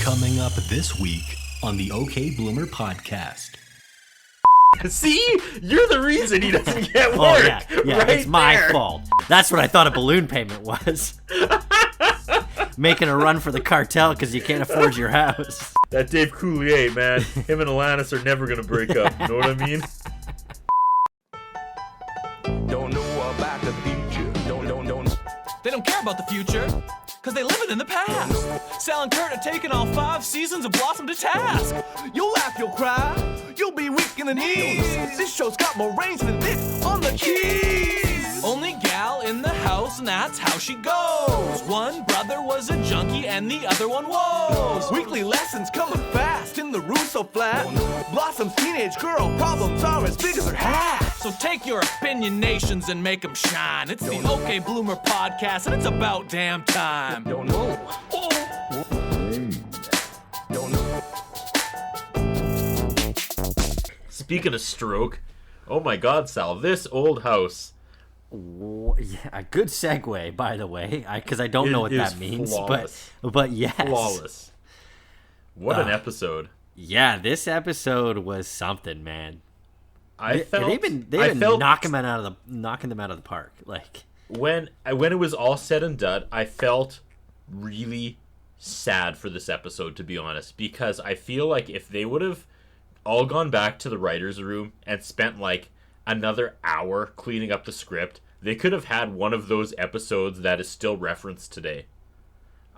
Coming up this week on the OK Bloomer podcast. See? You're the reason he doesn't get work. Oh, yeah, right it's my there. fault. That's what I thought a balloon payment was. Making a run for the cartel because you can't afford your house. That Dave Coulier, man. Him and Alanis are never going to break up. You know what I mean? Don't know about the future. Don't. They don't care about the future, because they live it in the past. Sal and Curtis are taking all 5 seasons of Blossom to task. You'll laugh, you'll cry, you'll be weak in the knees. This show's got more range than this on the keys. Only gal in the house, and that's how she goes. One brother was a junkie, and the other one was. Weekly lessons coming fast in the Russo flat. Blossom's teenage girl problems are as big as her hat. So take your opinionations and make them shine. It's the OK Bloomer podcast, and it's about damn time. Don't know. Don't know. Speaking of stroke, oh my God, Sal, this old house. Yeah, a good segue, by the way, because I don't know what that means. Flawless. But yes. Flawless. What an episode. Yeah, this episode was something, man. They've been knocking them out of the park. Like when it was all said and done, I felt really sad for this episode, to be honest, because I feel like if they would have all gone back to the writer's room and spent like another hour cleaning up the script, they could have had one of those episodes that is still referenced today.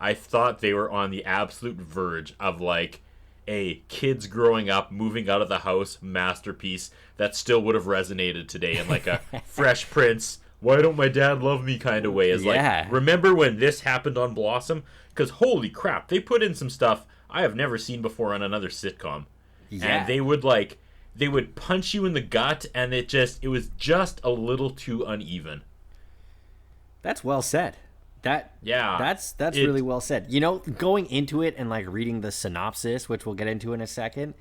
I thought they were on the absolute verge of like a kids growing up, moving out of the house masterpiece that still would have resonated today in like a Fresh Prince, why don't my dad love me kind of way. Like, remember when this happened on Blossom? Because holy crap, they put in some stuff I have never seen before on another sitcom. Yeah. And they would punch you in the gut, and it was just a little too uneven. That's well said. That's really well said. You know, going into it and like reading the synopsis, which we'll get into in a second,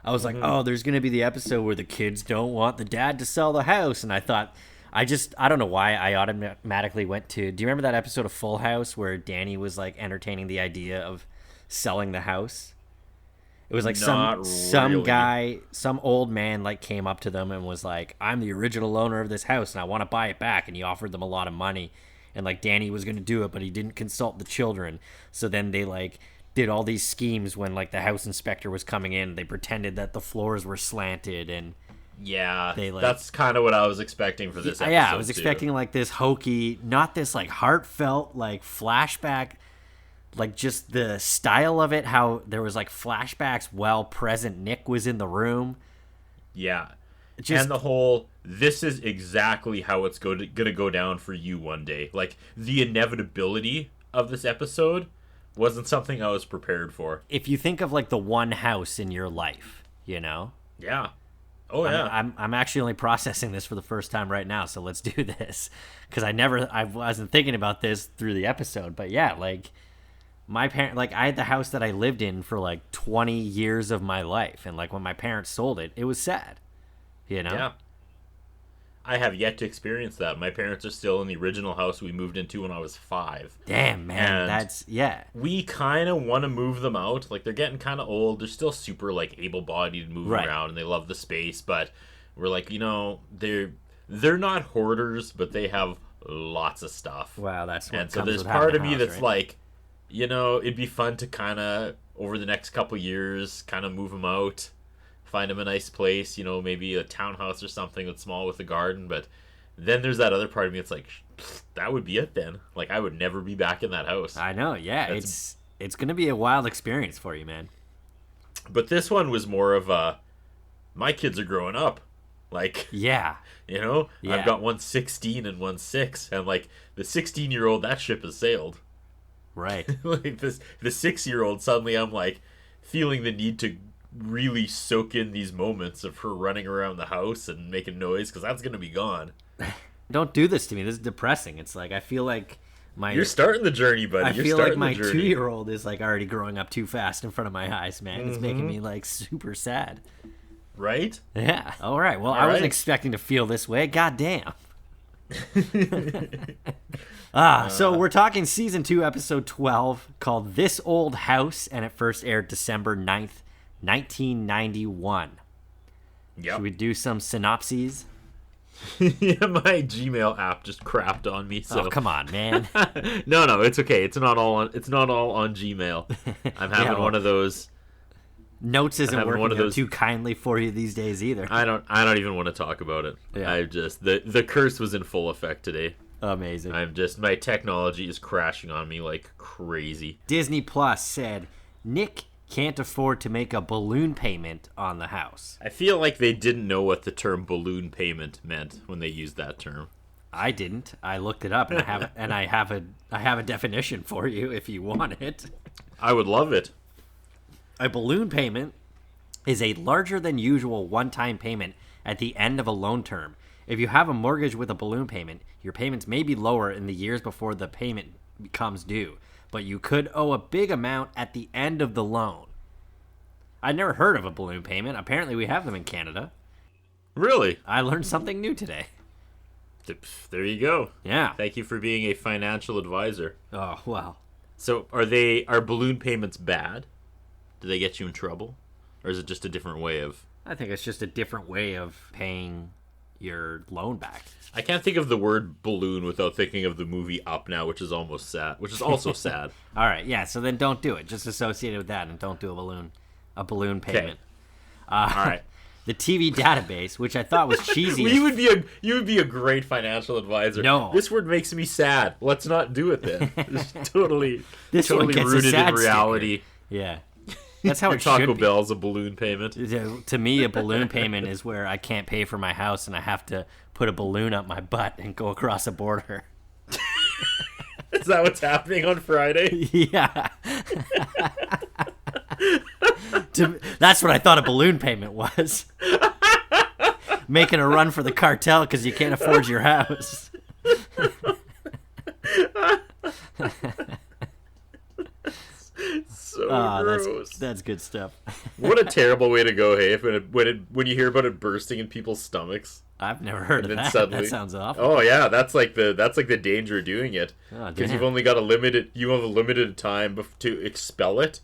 I was like, oh, there's gonna be the episode where the kids don't want the dad to sell the house, and I thought, I don't know why I automatically went to. Do you remember that episode of Full House where Danny was like entertaining the idea of selling the house? It was like some guy, some old man like came up to them and was like, I'm the original owner of this house and I want to buy it back. And he offered them a lot of money. And like Danny was going to do it, but he didn't consult the children. So then they like did all these schemes when like the house inspector was coming in. They pretended that the floors were slanted and that's kind of what I was expecting for this episode. Yeah, I was expecting like this hokey, not this like heartfelt like flashback. Like just the style of it, how there was like flashbacks while present Nick was in the room. Yeah. And the whole, this is exactly how it's going to go down for you one day. Like the inevitability of this episode wasn't something I was prepared for. If you think of like the one house in your life, you know? Yeah. Oh yeah. I'm actually only processing this for the first time right now, so let's do this. Because I wasn't thinking about this through the episode, but yeah, like my parent, like I had the house that I lived in for like 20 years of my life, and like when my parents sold it, it was sad, you know? Yeah. I have yet to experience that. My parents are still in the original house we moved into when I was 5. Damn, man, and we kind of want to move them out. Like they're getting kind of old. They're still super like able-bodied, moving around, and they love the space. But we're like, you know, they're not hoarders, but they have lots of stuff. Wow, that's what and so there's part of me that's like, you know, it'd be fun to kind of, over the next couple years, kind of move them out, find them a nice place, you know, maybe a townhouse or something that's small with a garden. But then there's that other part of me that's like, that would be it then. Like, I would never be back in that house. I know, yeah. It's going to be a wild experience for you, man. But this one was more of a, my kids are growing up. Like, yeah. You know, I've got one 16 and one 6. And, like, the 16-year-old, that ship has sailed. Right. Like the 6-year-old, suddenly I'm like feeling the need to really soak in these moments of her running around the house and making noise, because that's going to be gone. Don't do this to me. This is depressing. It's like I feel like you're starting the journey, buddy. I feel like my 2-year-old is like already growing up too fast in front of my eyes, man. It's making me like super sad. Right? Yeah. All right. Well, I wasn't expecting to feel this way. God damn. So we're talking season 2, episode 12, called This Old House, and it first aired December 9th, 1991. Yep. Should we do some synopses? Yeah, my Gmail app just crapped on me. So. Oh, come on, man. No, it's okay. It's not all on Gmail. I'm having one of those. Notes isn't working too kindly for you these days either. I don't even want to talk about it. Yeah. I just the curse was in full effect today. Amazing. My technology is crashing on me like crazy. Disney Plus said Nick can't afford to make a balloon payment on the house. I feel like they didn't know what the term balloon payment meant when they used that term. I didn't. I looked it up and I have a definition for you if you want it. I would love it. A balloon payment is a larger than usual one-time payment at the end of a loan term. If you have a mortgage with a balloon payment, your payments may be lower in the years before the payment becomes due, but you could owe a big amount at the end of the loan. I'd never heard of a balloon payment. Apparently we have them in Canada. Really? I learned something new today. There you go. Yeah. Thank you for being a financial advisor. Oh, wow. So are balloon payments bad? Do they get you in trouble? Or is it just a different way of... I think it's just a different way of paying your loan back. I can't think of the word balloon without thinking of the movie Up Now, which is almost sad, which is also sad. All right, yeah, so then don't do it. Just associate it with that and don't do a balloon payment. All right. The TV database, which I thought was cheesy. You would be a great financial advisor. No. This word makes me sad. Let's not do it then. It's totally one gets rooted a sad in reality. Sticker. Yeah. That's how it should be. Taco Bell's a balloon payment. To me, a balloon payment is where I can't pay for my house and I have to put a balloon up my butt and go across a border. Is that what's happening on Friday? Yeah. That's what I thought a balloon payment was. Making a run for the cartel because you can't afford your house. So gross. That's good stuff. What a terrible way to go, hey, when you hear about it bursting in people's stomachs. I've never heard of that. Suddenly, that sounds awful. Oh yeah, that's like the danger of doing it. Because you've only got a limited time to expel it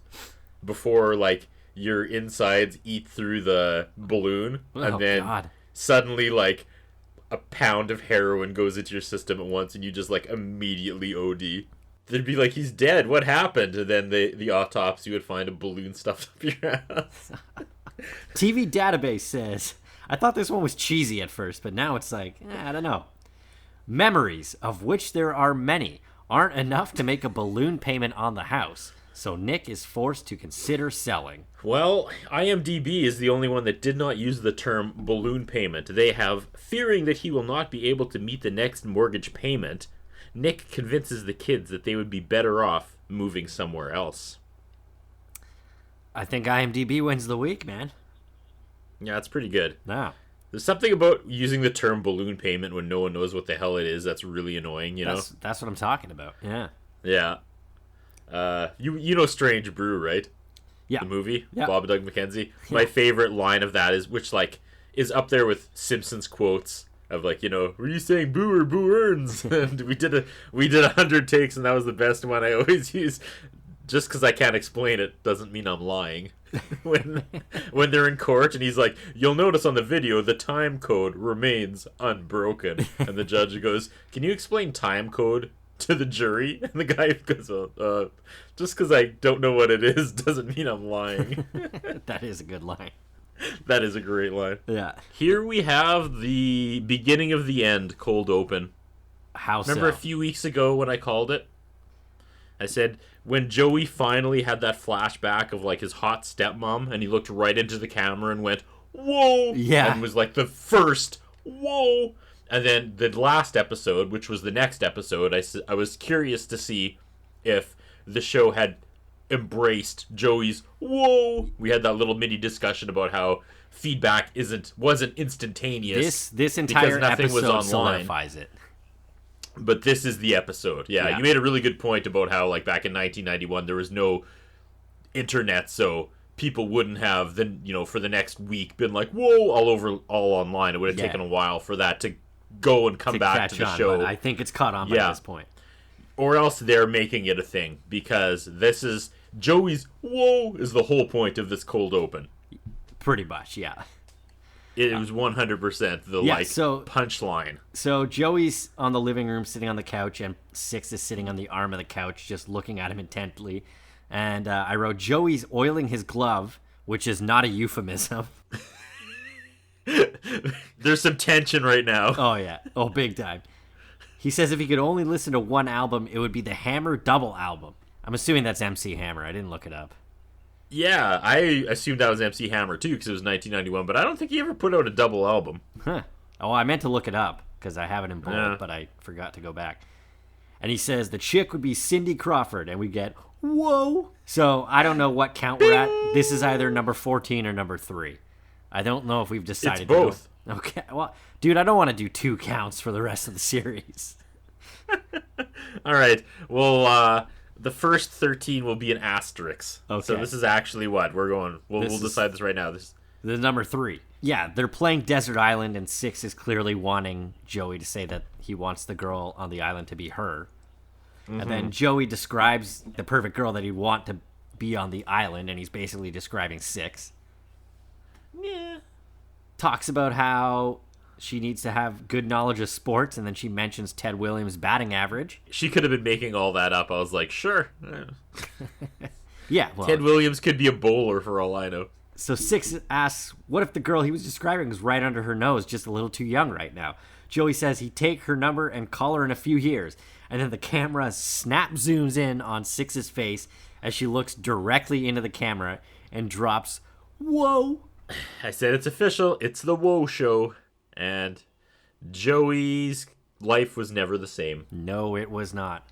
before like your insides eat through the balloon, and then suddenly like a pound of heroin goes into your system at once, and you just like immediately OD. They'd be like, he's dead. What happened? And then the autopsy would find a balloon stuffed up your ass. TV database says, I thought this one was cheesy at first, but now it's like, I don't know. Memories, of which there are many, aren't enough to make a balloon payment on the house. So Nick is forced to consider selling. Well, IMDb is the only one that did not use the term balloon payment. They have, fearing that he will not be able to meet the next mortgage payment, Nick convinces the kids that they would be better off moving somewhere else. I think IMDb wins the week, man. Yeah, it's pretty good. Nah. There's something about using the term balloon payment when no one knows what the hell it is that's really annoying, you know? That's what I'm talking about, yeah. Yeah. You know Strange Brew, right? Yeah. The movie? Yeah. Bob and Doug McKenzie. Yeah. My favorite line of that is, which like is up there with Simpsons quotes of like, you know, were you saying boo or boo earns? And we did 100 takes and that was the best one. I always use, just because I can't explain it doesn't mean I'm lying. when they're in court and he's like, you'll notice on the video the time code remains unbroken, and the judge goes, can you explain time code to the jury? And the guy goes, just because I don't know what it is doesn't mean I'm lying. That is a good line. That is a great line. Yeah. Here we have the beginning of the end cold open. How Remember so? a few weeks ago when I called it? I said when Joey finally had that flashback of like his hot stepmom and he looked right into the camera and went, whoa! Yeah. And was like the first, whoa! And then the last episode, which was the next episode, I was curious to see if the show had embraced Joey's whoa. We had that little mini discussion about how feedback wasn't instantaneous. This entire nothing was episode online. solidifies it. But this is the episode. Yeah, you made a really good point about how like back in 1991 there was no internet, so people wouldn't have then, you know, for the next week been like, whoa, all online. It would have taken a while for that to go and come back to the show. I think it's caught on by this point. Or else they're making it a thing, because this is Joey's whoa is the whole point of this cold open. Pretty much, yeah. It was 100% the punchline. So Joey's on the living room sitting on the couch, and Six is sitting on the arm of the couch just looking at him intently. And I wrote, Joey's oiling his glove, which is not a euphemism. There's some tension right now. Oh, yeah. Oh, big time. He says if he could only listen to one album, it would be the Hammer double album. I'm assuming that's MC Hammer. I didn't look it up. Yeah, I assumed that was MC Hammer, too, because it was 1991, but I don't think he ever put out a double album. Huh. Oh, I meant to look it up, because I have it in bold, but I forgot to go back. And he says the chick would be Cindy Crawford, and we get, whoa. So I don't know what count we're at. This is either number 14 or number 3. I don't know if we've decided. It's both. Okay, well, dude, I don't want to do 2 counts for the rest of the series. All right, well, the first 13 will be an asterisk. Okay. So this is actually what we're going. We'll decide this right now. This is number 3. Yeah, they're playing Desert Island, and Six is clearly wanting Joey to say that he wants the girl on the island to be her. Mm-hmm. And then Joey describes the perfect girl that he'd want to be on the island, and he's basically describing Six. Yeah. Talks about how she needs to have good knowledge of sports, and then she mentions Ted Williams' batting average. She could have been making all that up. I was like, sure. Yeah, well, Ted Williams could be a bowler for all I know. So Six asks, what if the girl he was describing was right under her nose, just a little too young right now? Joey says he'd take her number and call her in a few years. And then the camera snap zooms in on Six's face as she looks directly into the camera and drops, whoa. I said it's official. It's the Whoa Show. And Joey's life was never the same. No, it was not.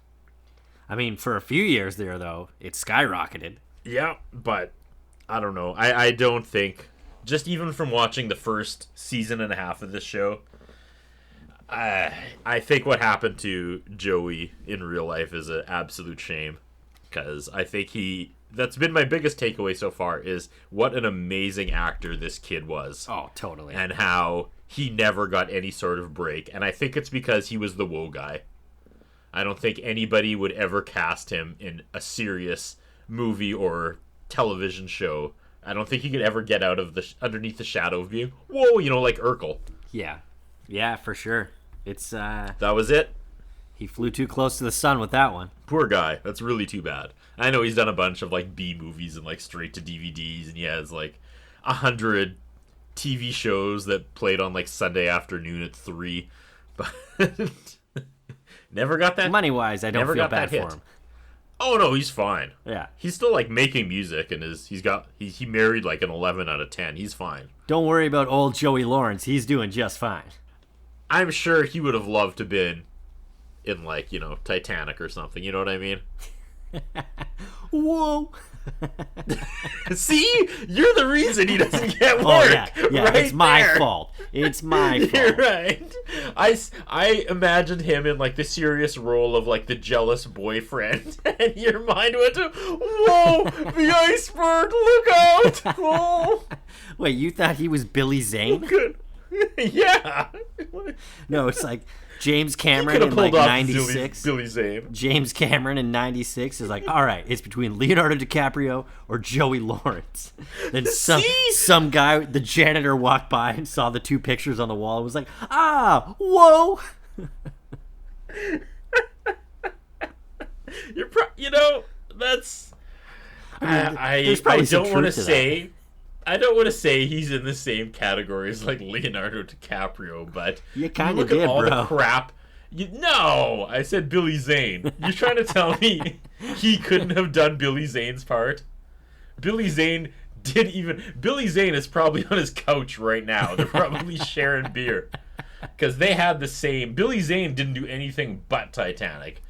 I mean, for a few years there, though, it skyrocketed. Yeah, but I don't know. I don't think, just even from watching the first season and a half of this show, I think what happened to Joey in real life is an absolute shame. Because I think that's been my biggest takeaway so far, is what an amazing actor this kid was. Oh, totally. And how he never got any sort of break. And I think it's because he was the whoa guy. I don't think anybody would ever cast him in a serious movie or television show. I don't think he could ever get out of underneath the shadow of being, whoa, like Urkel. Yeah. Yeah, for sure. It's that was it. He flew too close to the sun with that one. Poor guy. That's really too bad. I know he's done a bunch of B movies and straight to DVDs, and he has 100 TV shows that played on Sunday afternoon at 3, but never got that. Money wise, I don't feel bad for him. Oh no, he's fine. Yeah, he's still making music, and he married an 11 out of 10. He's fine. Don't worry about old Joey Lawrence. He's doing just fine. I'm sure he would have loved to been in Titanic or something. You know what I mean? Whoa. See? You're the reason he doesn't get work. Oh, yeah. Right, it's my fault. It's my fault. You're right. I imagined him in the serious role of the jealous boyfriend, and your mind went to, whoa, the iceberg, look out. Whoa. Wait, you thought he was Billy Zane? Good. Yeah. No, it's James Cameron in 96. Billy Zane. James Cameron in 96 is all right, it's between Leonardo DiCaprio or Joey Lawrence. Then some guy, the janitor, walked by and saw the 2 pictures on the wall and was like, whoa. That's. I don't want to say. I don't want to say he's in the same category as Leonardo DiCaprio, but you kind of did, all bro. The crap. No, I said Billy Zane. You're trying to tell me he couldn't have done Billy Zane's part? Billy Zane is probably on his couch right now. They're probably sharing beer because they had the same. Billy Zane didn't do anything but Titanic.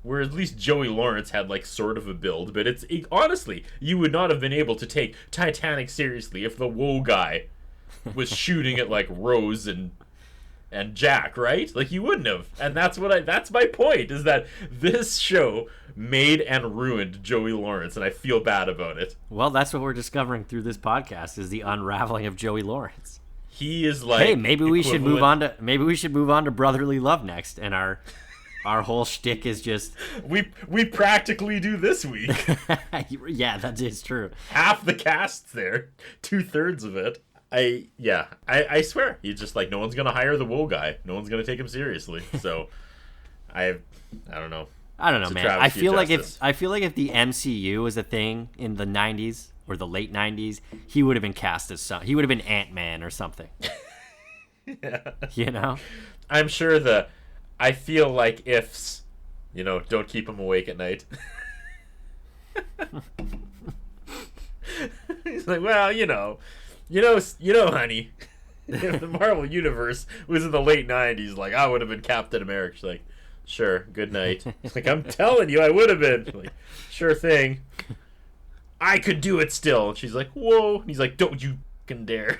Where at least Joey Lawrence had sort of a build, but honestly, you would not have been able to take Titanic seriously if the whoa guy was shooting at Rose and Jack, right? You wouldn't have. And that's my point, is that this show made and ruined Joey Lawrence, and I feel bad about it. Well, that's what we're discovering through this podcast, is the unraveling of Joey Lawrence. He is like, hey, maybe we should move on to brotherly love next, and our whole shtick is just we practically do this week. Yeah, that is true. Half the cast's there, 2/3 of it. I swear, he's just like, no one's gonna hire the woe guy. No one's gonna take him seriously. So, I don't know. I don't know, man. I feel like if the MCU was a thing in the 90s or the late 90s, he would have been cast as he would have been Ant-Man or something. Yeah. You know? I'm sure I feel like ifs, don't keep him awake at night. He's like, well, honey, if the Marvel Universe was in the late 90s, like, I would have been Captain America. She's like, sure, good night. It's like, I'm telling you, I would have been. Like, sure thing. I could do it still. And she's like, whoa. And he's like, don't you fucking dare.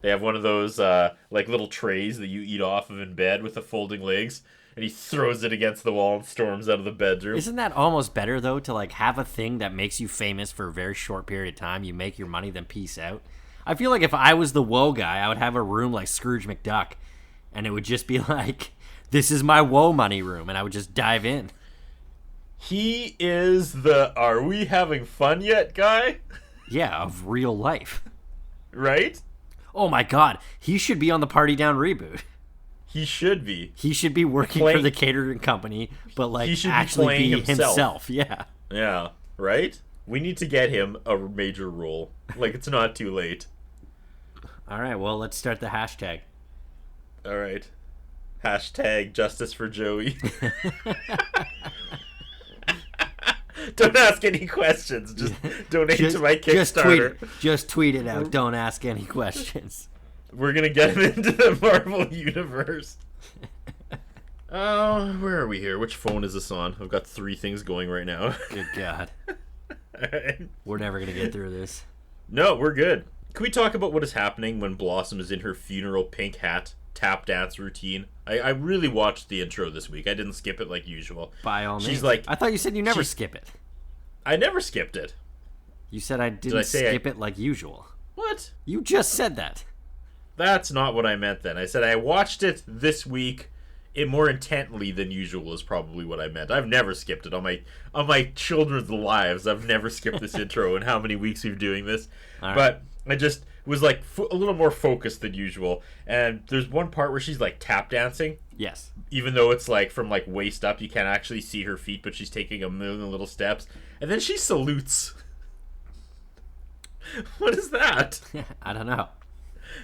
They have one of those like little trays that you eat off of in bed with the folding legs, and he throws it against the wall and storms out of the bedroom. Isn't that almost better, though, to like have a thing that makes you famous for a very short period of time? You make your money, then peace out. I feel like if I was the woe guy, I would have a room like Scrooge McDuck, and it would just be like, this is my woe money room, and I would just dive in. He is the "are we having fun yet" guy? Yeah, of real life. Right? Oh my god, he should be on the Party Down reboot. He should be. He should be working for the catering company, but like he should actually be be himself. Yeah. Yeah, right? We need to get him a major role. Like, it's not too late. All right, well, let's start the hashtag. All right. Hashtag justice for Joey. Don't ask any questions. Just donate to my Kickstarter. Just tweet it out. Don't ask any questions. We're going to get him into the Marvel Universe. Oh, where are we here? Which phone is this on? I've got 3 things going right now. Good God. Right. We're never going to get through this. No, we're good. Can we talk about what is happening when Blossom is in her funeral pink hat tap dance routine? I really watched the intro this week. I didn't skip it like usual. By all means. She's like, I thought you said you never skip it. I never skipped it. You said I didn't skip it like usual. What? You just said that. That's not what I meant then. I said I watched it this week more intently than usual is probably what I meant. I've never skipped it on my children's lives. I've never skipped this intro in how many weeks we've doing this. All right. But I just was like a little more focused than usual. And there's one part where she's like tap dancing. Yes. Even though it's like from like waist up, you can't actually see her feet, but she's taking a million little steps. And then she salutes. What is that? I don't know.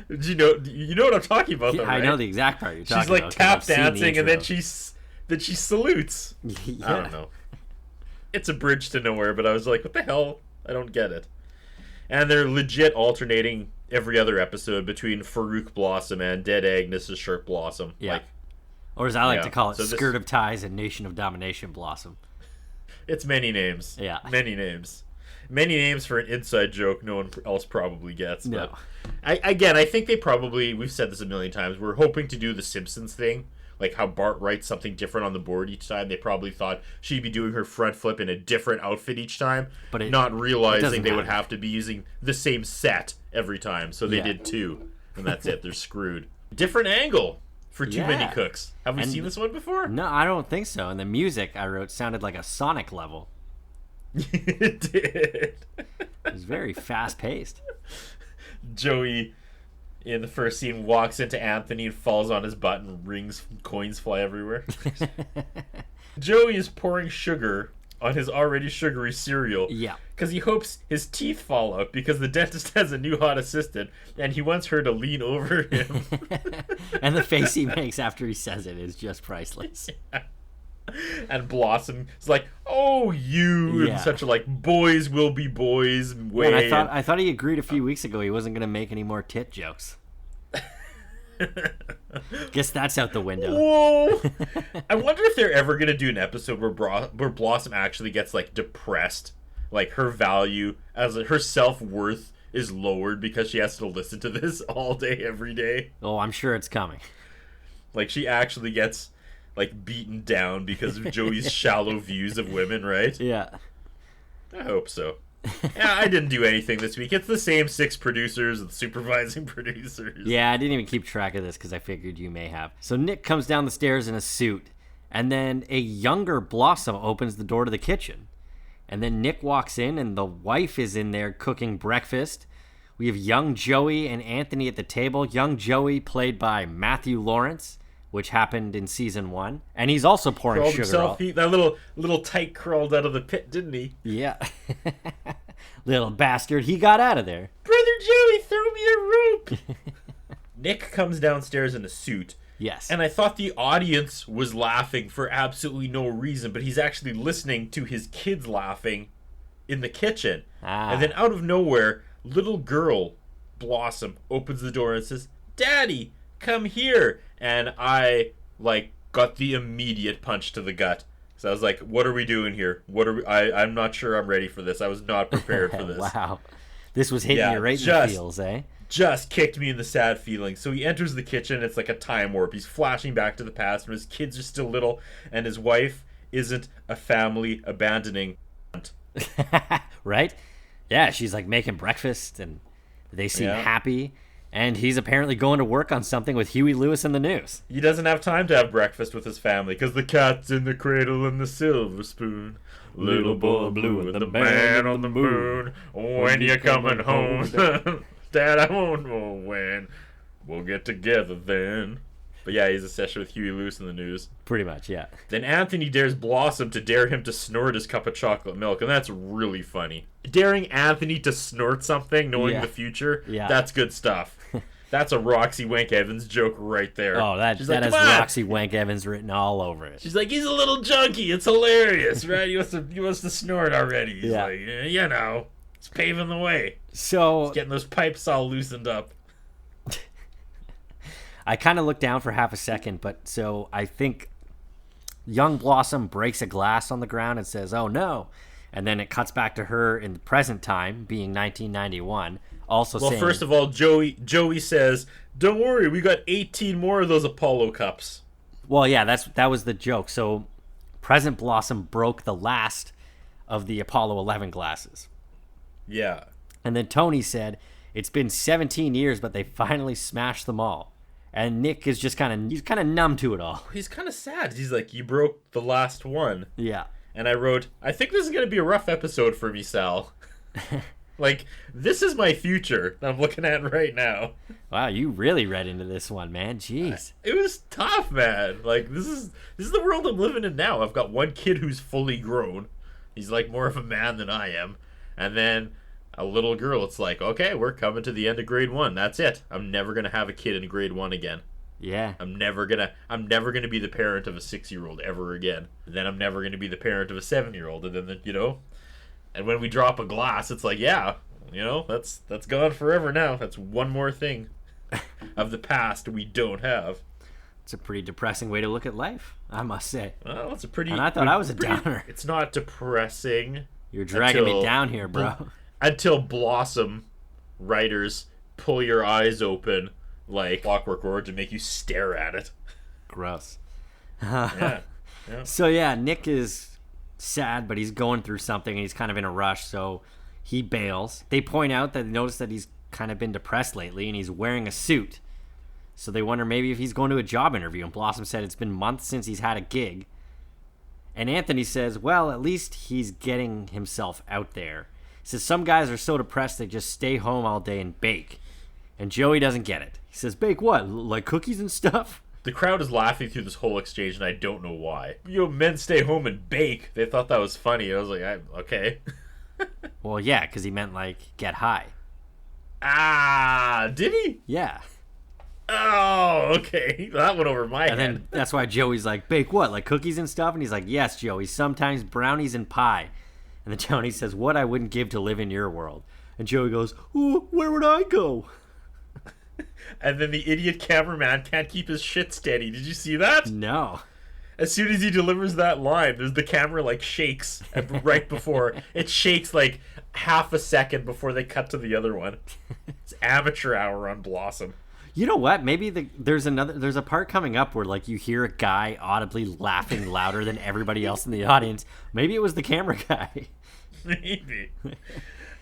You know what I'm talking about, though, right? I know the exact part you're talking about. She's like tap dancing, and then she salutes. Yeah. I don't know. It's a bridge to nowhere, but I was like, what the hell? I don't get it. And they're legit alternating every other episode between Farouk Blossom and Dead Agnes' Shirt Blossom. Yeah. Like, or as I like to call it, Skirt of Ties and Nation of Domination Blossom. It's many names. Yeah. Many names. Many names for an inside joke no one else probably gets. No. But I think they probably, we've said this a million times, we're hoping to do the Simpsons thing, like how Bart writes something different on the board each time. They probably thought she'd be doing her front flip in a different outfit each time, but not realizing they would have to be using the same set every time. So they did 2, and that's it. They're screwed. Different angle for Too Many Cooks. Have we seen this one before? No, I don't think so. And the music I wrote sounded like a Sonic level. It did. It was very fast-paced. Joey, in the first scene, walks into Anthony and falls on his butt and coins fly everywhere. Joey is pouring sugar on his already sugary cereal. Yeah. Because he hopes his teeth fall out because the dentist has a new hot assistant and he wants her to lean over him. And the face he makes after he says it is just priceless. Yeah. And Blossom is like, "Oh, you," in such a like boys will be boys way. And I thought he agreed a few weeks ago he wasn't going to make any more tit jokes. Guess that's out the window. Whoa! I wonder if they're ever going to do an episode where Blossom actually gets like depressed, like her value as her self-worth is lowered because she has to listen to this all day every day. Oh, I'm sure it's coming. Like she actually gets like beaten down because of Joey's shallow views of women, right? Yeah. I hope so. Yeah, I didn't do anything this week. It's the same 6 producers and supervising producers. Yeah, I didn't even keep track of this because I figured you may have. So Nick comes down the stairs in a suit, and then a younger Blossom opens the door to the kitchen. And then Nick walks in, and the wife is in there cooking breakfast. We have young Joey and Anthony at the table. Young Joey played by Matthew Lawrence, which happened in season 1. And he's also pouring crawled sugar. Himself, that little tyke crawled out of the pit, didn't he? Yeah. Little bastard. He got out of there. Brother Joey, throw me a rope. Nick comes downstairs in a suit. Yes. And I thought the audience was laughing for absolutely no reason, but he's actually listening to his kids laughing in the kitchen. And then out of nowhere, little girl Blossom opens the door and says, "Daddy, come here." And I got the immediate punch to the gut. So I was like, what are we doing here? I'm not sure I'm ready for this. I was not prepared for this. Wow. This was hitting you right in the feels, eh? Just kicked me in the sad feeling. So he enters the kitchen. It's like a time warp. He's flashing back to the past when his kids are still little and his wife isn't a family abandoning. Right? Yeah, she's like making breakfast and they seem happy. And he's apparently going to work on something with Huey Lewis and the News. He doesn't have time to have breakfast with his family because the cat's in the cradle and the silver spoon. Little boy blue and the man on the moon. When you coming home? Dad, I won't know when. We'll get together then. But yeah, he's a session with Huey Lewis in the News. Pretty much, yeah. Then Anthony dares Blossom to dare him to snort his cup of chocolate milk, and that's really funny. Daring Anthony to snort something, knowing the future, that's good stuff. That's a Roxy Wank Evans joke right there. Oh, that has Roxy Wank Evans written all over it. She's like, he's a little junkie. It's hilarious, right? He wants to snort already. He's like, you know, it's paving the way. So he's getting those pipes all loosened up. I kind of looked down for half a second, but so I think young Blossom breaks a glass on the ground and says, "Oh no." And then it cuts back to her in the present time, being 1991. Also saying, first of all, Joey says, "Don't worry, we got 18 more of those Apollo cups." Well, yeah, that was the joke. So present Blossom broke the last of the Apollo 11 glasses. Yeah. And then Tony said, "It's been 17 years, but they finally smashed them all." And Nick is just he's kind of numb to it all. He's kind of sad. He's like, "You broke the last one." Yeah. And I wrote, "I think this is going to be a rough episode for me, Sal." Like, this is my future that I'm looking at right now. Wow, you really read into this one, man. Jeez. It was tough, man. Like, this is the world I'm living in now. I've got one kid who's fully grown. He's like more of a man than I am. And then a little girl, it's like, okay, we're coming to the end of grade 1. That's it. I'm never going to have a kid in grade 1 again. Yeah. I'm never gonna be the parent of a 6-year-old ever again. And then I'm never gonna be the parent of a 7-year-old. And then, and when we drop a glass, it's like, that's gone forever now. That's one more thing of the past we don't have. It's a pretty depressing way to look at life, I must say. Well, it's a pretty... And I thought I was a downer. It's not depressing. You're dragging me down here, bro. Until Blossom writers pull your eyes open like Clockwork Orange and make you stare at it. Gross. Yeah. So yeah, Nick is sad, but he's going through something and he's kind of in a rush, so he bails. They point out that they notice that he's kind of been depressed lately and he's wearing a suit. So they wonder maybe if he's going to a job interview, and Blossom said it's been months since he's had a gig. And Anthony says, well, at least he's getting himself out there. He says some guys are so depressed they just stay home all day and bake. And Joey doesn't get it. He says, bake what? Like cookies and stuff? The crowd is laughing through this whole exchange, and I don't know why. Men stay home and bake. They thought that was funny. I was like, okay. Well, yeah, because he meant, like, get high. Ah, did he? Yeah. Oh, okay. That went over my head. And then that's why Joey's like, bake what? Like cookies and stuff? And he's like, yes, Joey, sometimes brownies and pie. And then Tony says, what I wouldn't give to live in your world. And Joey goes, ooh, where would I go? And then the idiot cameraman can't keep his shit steady. Did you see that? No. As soon as he delivers that line, the camera like shakes right before. It shakes like half a second before they cut to the other one. It's amateur hour on Blossom. You know what? Maybe there's a part coming up where like you hear a guy audibly laughing louder than everybody else in the audience. Maybe it was the camera guy. Maybe.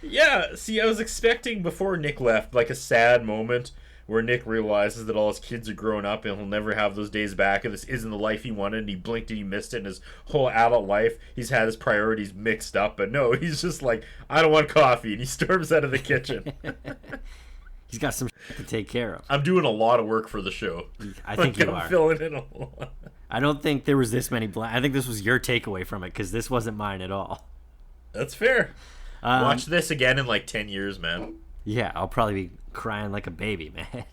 Yeah, see, I was expecting before Nick left, like a sad moment where Nick realizes that all his kids are grown up and he'll never have those days back, and this isn't the life he wanted, and he blinked and he missed it, and his whole adult life, he's had his priorities mixed up, but no, he's just like, I don't want coffee, and he storms out of the kitchen. He's got some shit to take care of. I'm doing a lot of work for the show. I think you are. I'm filling in a lot. I don't think there was this many I think this was your takeaway from it, because this wasn't mine at all. That's fair. Watch this again in like 10 years, man. Yeah, I'll probably be crying like a baby, man.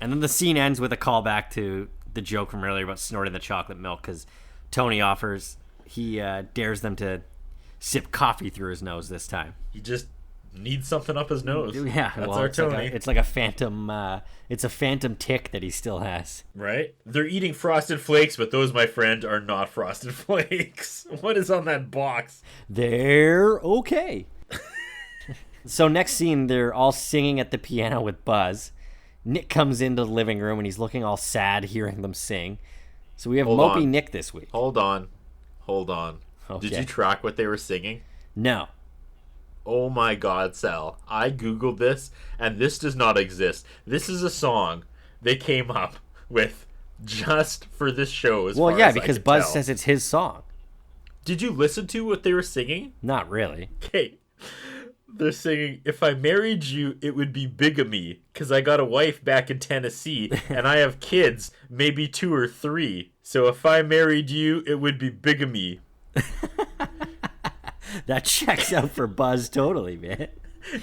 And then the scene ends with a callback to the joke from earlier about snorting the chocolate milk, because Tony he dares them to sip coffee through his nose this time. He just needs something up his nose. Yeah, that's our Tony. It's like a phantom. It's a phantom tick that he still has. Right? They're eating Frosted Flakes, but those, my friend, are not Frosted Flakes. What is on that box? They're okay. So next scene, they're all singing at the piano with Buzz. Nick comes into the living room and he's looking all sad hearing them sing. So we have Mopey Nick this week. Hold on. Okay. Did you track what they were singing? No. Oh my God, Sal. I Googled this, and this does not exist. This is a song they came up with just for this show. Well, yeah, because Buzz says it's his song. Did you listen to what they were singing? Not really. Okay. They're singing, if I married you, it would be bigamy, because I got a wife back in Tennessee, and I have kids, maybe 2 or 3. So if I married you, it would be bigamy. That checks out for Buzz totally, man.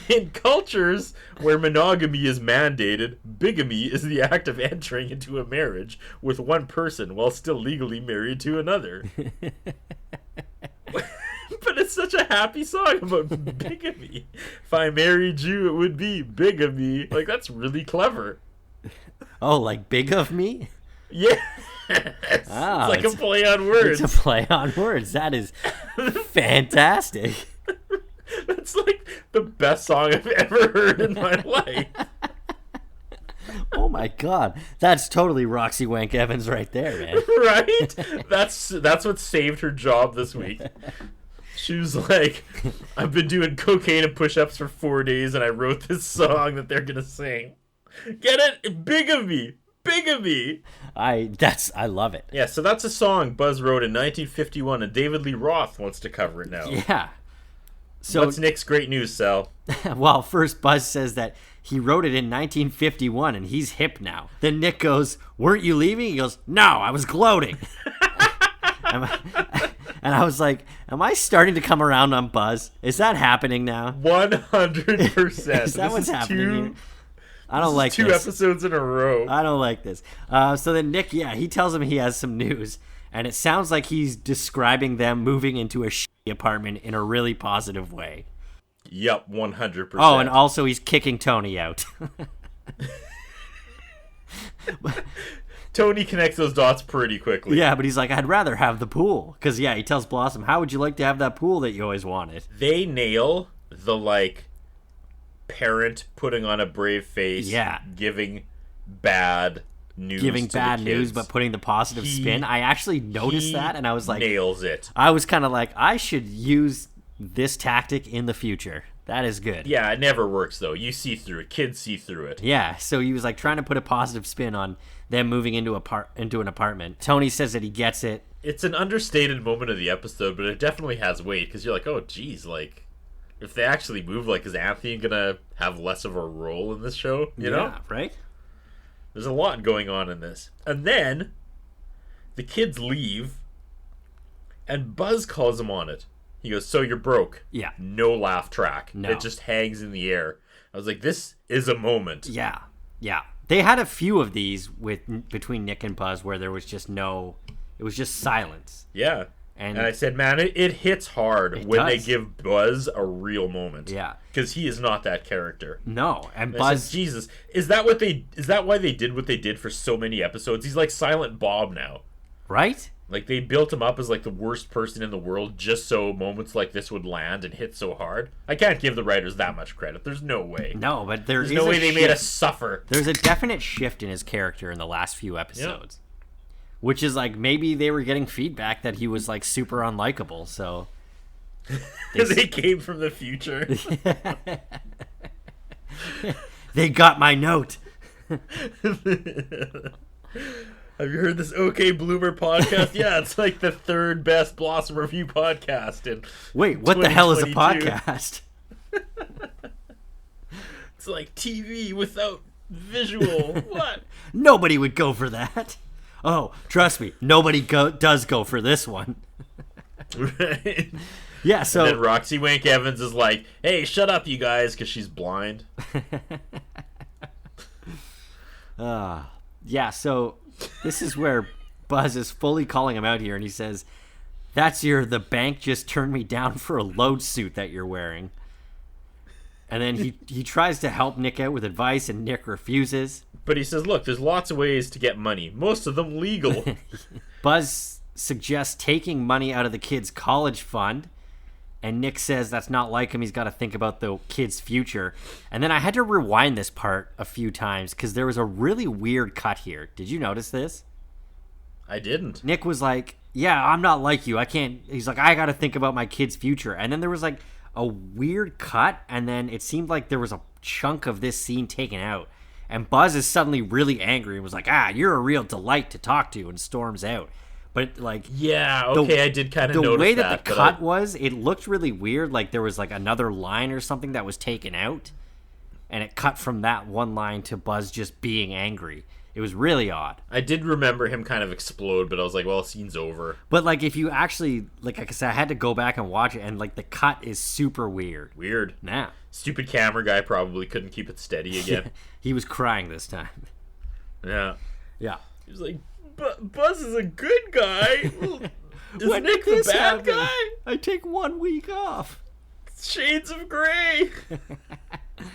In cultures where monogamy is mandated, bigamy is the act of entering into a marriage with one person while still legally married to another. But it's such a happy song about bigamy. If I married you, it would be bigamy. Like, that's really clever. Oh, like big of me? Yeah. It's like a play on words. It's a play on words. That is fantastic. That's like the best song I've ever heard in my life. Oh my God, that's totally Roxy Wank Evans right there, man. Right? That's what saved her job this week. She was like, I've been doing cocaine and push-ups for 4 days, and I wrote this song that they're gonna sing. Get it? Bigamy. Bigamy. I love it. Yeah, so that's a song Buzz wrote in 1951, and David Lee Roth wants to cover it now. Yeah. So what's Nick's great news, Sal? Well, first Buzz says that he wrote it in 1951 and he's hip now. Then Nick goes, "Weren't you leaving?" He goes, "No, I was gloating." And I was like, am I starting to come around on Buzz? Is that happening now? 100%. Is that what's happening here? I don't like this. 2 episodes in a row. I don't like this. So then Nick, he tells him he has some news. And it sounds like he's describing them moving into a shitty apartment in a really positive way. Yep, 100%. Oh, and also he's kicking Tony out. Tony connects those dots pretty quickly. Yeah, but he's like, I'd rather have the pool. Because, yeah, he tells Blossom, how would you like to have that pool that you always wanted? They nail the, like, parent putting on a brave face, giving bad news giving to bad the news kids. But putting the positive spin. I actually noticed that, and I was like, nails it. I was kind of like, I should use this tactic in the future. That is good. Yeah, it never works though. You see through it. Kids see through it. Yeah, so he was like trying to put a positive spin on them moving into an apartment. Tony says that he gets it. It's an understated moment of the episode, but it definitely has weight because you're like, oh geez, like if they actually move, like is Anthony gonna have less of a role in this show? You know? Right? There's a lot going on in this. And then the kids leave and Buzz calls him on it. He goes, so you're broke. Yeah. No laugh track. No. It just hangs in the air. I was like, this is a moment. Yeah. Yeah. They had a few of these between Nick and Buzz where there was just it was just silence. Yeah. And I said, man, it hits hard when they give Buzz a real moment. Yeah. Because he is not that character. No. And Buzz, Buzz, I said, Jesus, is that why they did what they did for so many episodes? He's like Silent Bob now. Right? Like they built him up as like the worst person in the world just so moments like this would land and hit so hard. I can't give the writers that much credit. There's no way. No, but there's no way they made us suffer. There's a definite shift in his character in the last few episodes. Yep. Which is like maybe they were getting feedback that he was like super unlikable, so They came from the future. They got my note. Have you heard this OK Bloomer podcast? Yeah, it's like the third best Blossom Review podcast. Wait, what the hell is a podcast? It's like TV without visual. What? Nobody would go for that. Oh, trust me, nobody does go for this one. Right. Yeah, so... And then Roxy Wank Evans is like, hey, shut up, you guys, because she's blind. Yeah, so this is where Buzz is fully calling him out here, and he says, the bank just turned me down for a load suit that you're wearing. And then he tries to help Nick out with advice, and Nick refuses. But he says, look, there's lots of ways to get money, most of them legal. Buzz suggests taking money out of the kid's college fund, and Nick says that's not like him. He's got to think about the kid's future. And then I had to rewind this part a few times because there was a really weird cut here. Did you notice this? I didn't. Nick was like, yeah, I'm not like you. I can't. He's like, I got to think about my kid's future. And then there was like a weird cut, and then it seemed like there was a chunk of this scene taken out. And Buzz is suddenly really angry and was like, you're a real delight to talk to, and storms out. But like, yeah, okay, I did kind of notice that. The way that the cut was, it looked really weird. Like there was like another line or something that was taken out, and it cut from that one line to Buzz just being angry. It was really odd. I did remember him kind of explode, but I was like, well, the scene's over. But like, if you actually, like I said, I had to go back and watch it, and like the cut is super weird. Weird. Nah. Stupid camera guy probably couldn't keep it steady again. He was crying this time. Yeah. Yeah. He was like, Buzz is a good guy. Is when Nick the bad guy? I take 1 week off. Shades of Grey.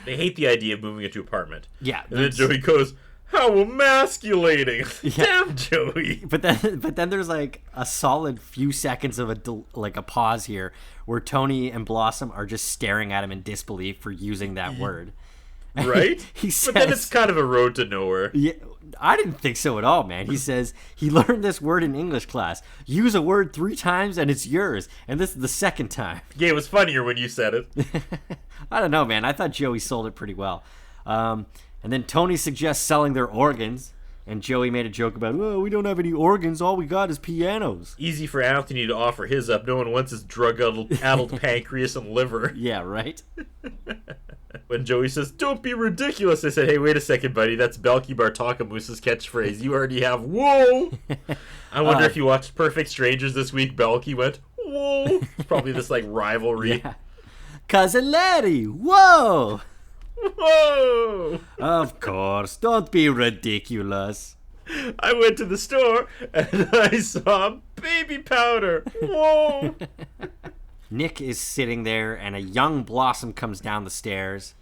They hate the idea of moving into an apartment. Yeah. And then Joey goes, how emasculating. Yeah. Damn, Joey. But then there's like a solid few seconds of a pause here where Tony and Blossom are just staring at him in disbelief for using that word. Right? He says, but then it's kind of a road to nowhere. Yeah, I didn't think so at all, man. He says he learned this word in English class. Use a word 3 times and it's yours. And this is the second time. Yeah, it was funnier when you said it. I don't know, man. I thought Joey sold it pretty well. And then Tony suggests selling their organs. And Joey made a joke about, well, we don't have any organs. All we got is pianos. Easy for Anthony to offer his up. No one wants his drug-addled pancreas and liver. Yeah, right? When Joey says, don't be ridiculous, I said, hey, wait a second, buddy. That's Belky Bartakamoose's catchphase. You already have, whoa! I wonder if you watched Perfect Strangers this week. Belky went, whoa! It's probably this, like, rivalry. Yeah. Cousin Larry, whoa! Whoa! Of course, don't be ridiculous. I went to the store and I saw baby powder. Whoa! Nick is sitting there and a young Blossom comes down the stairs,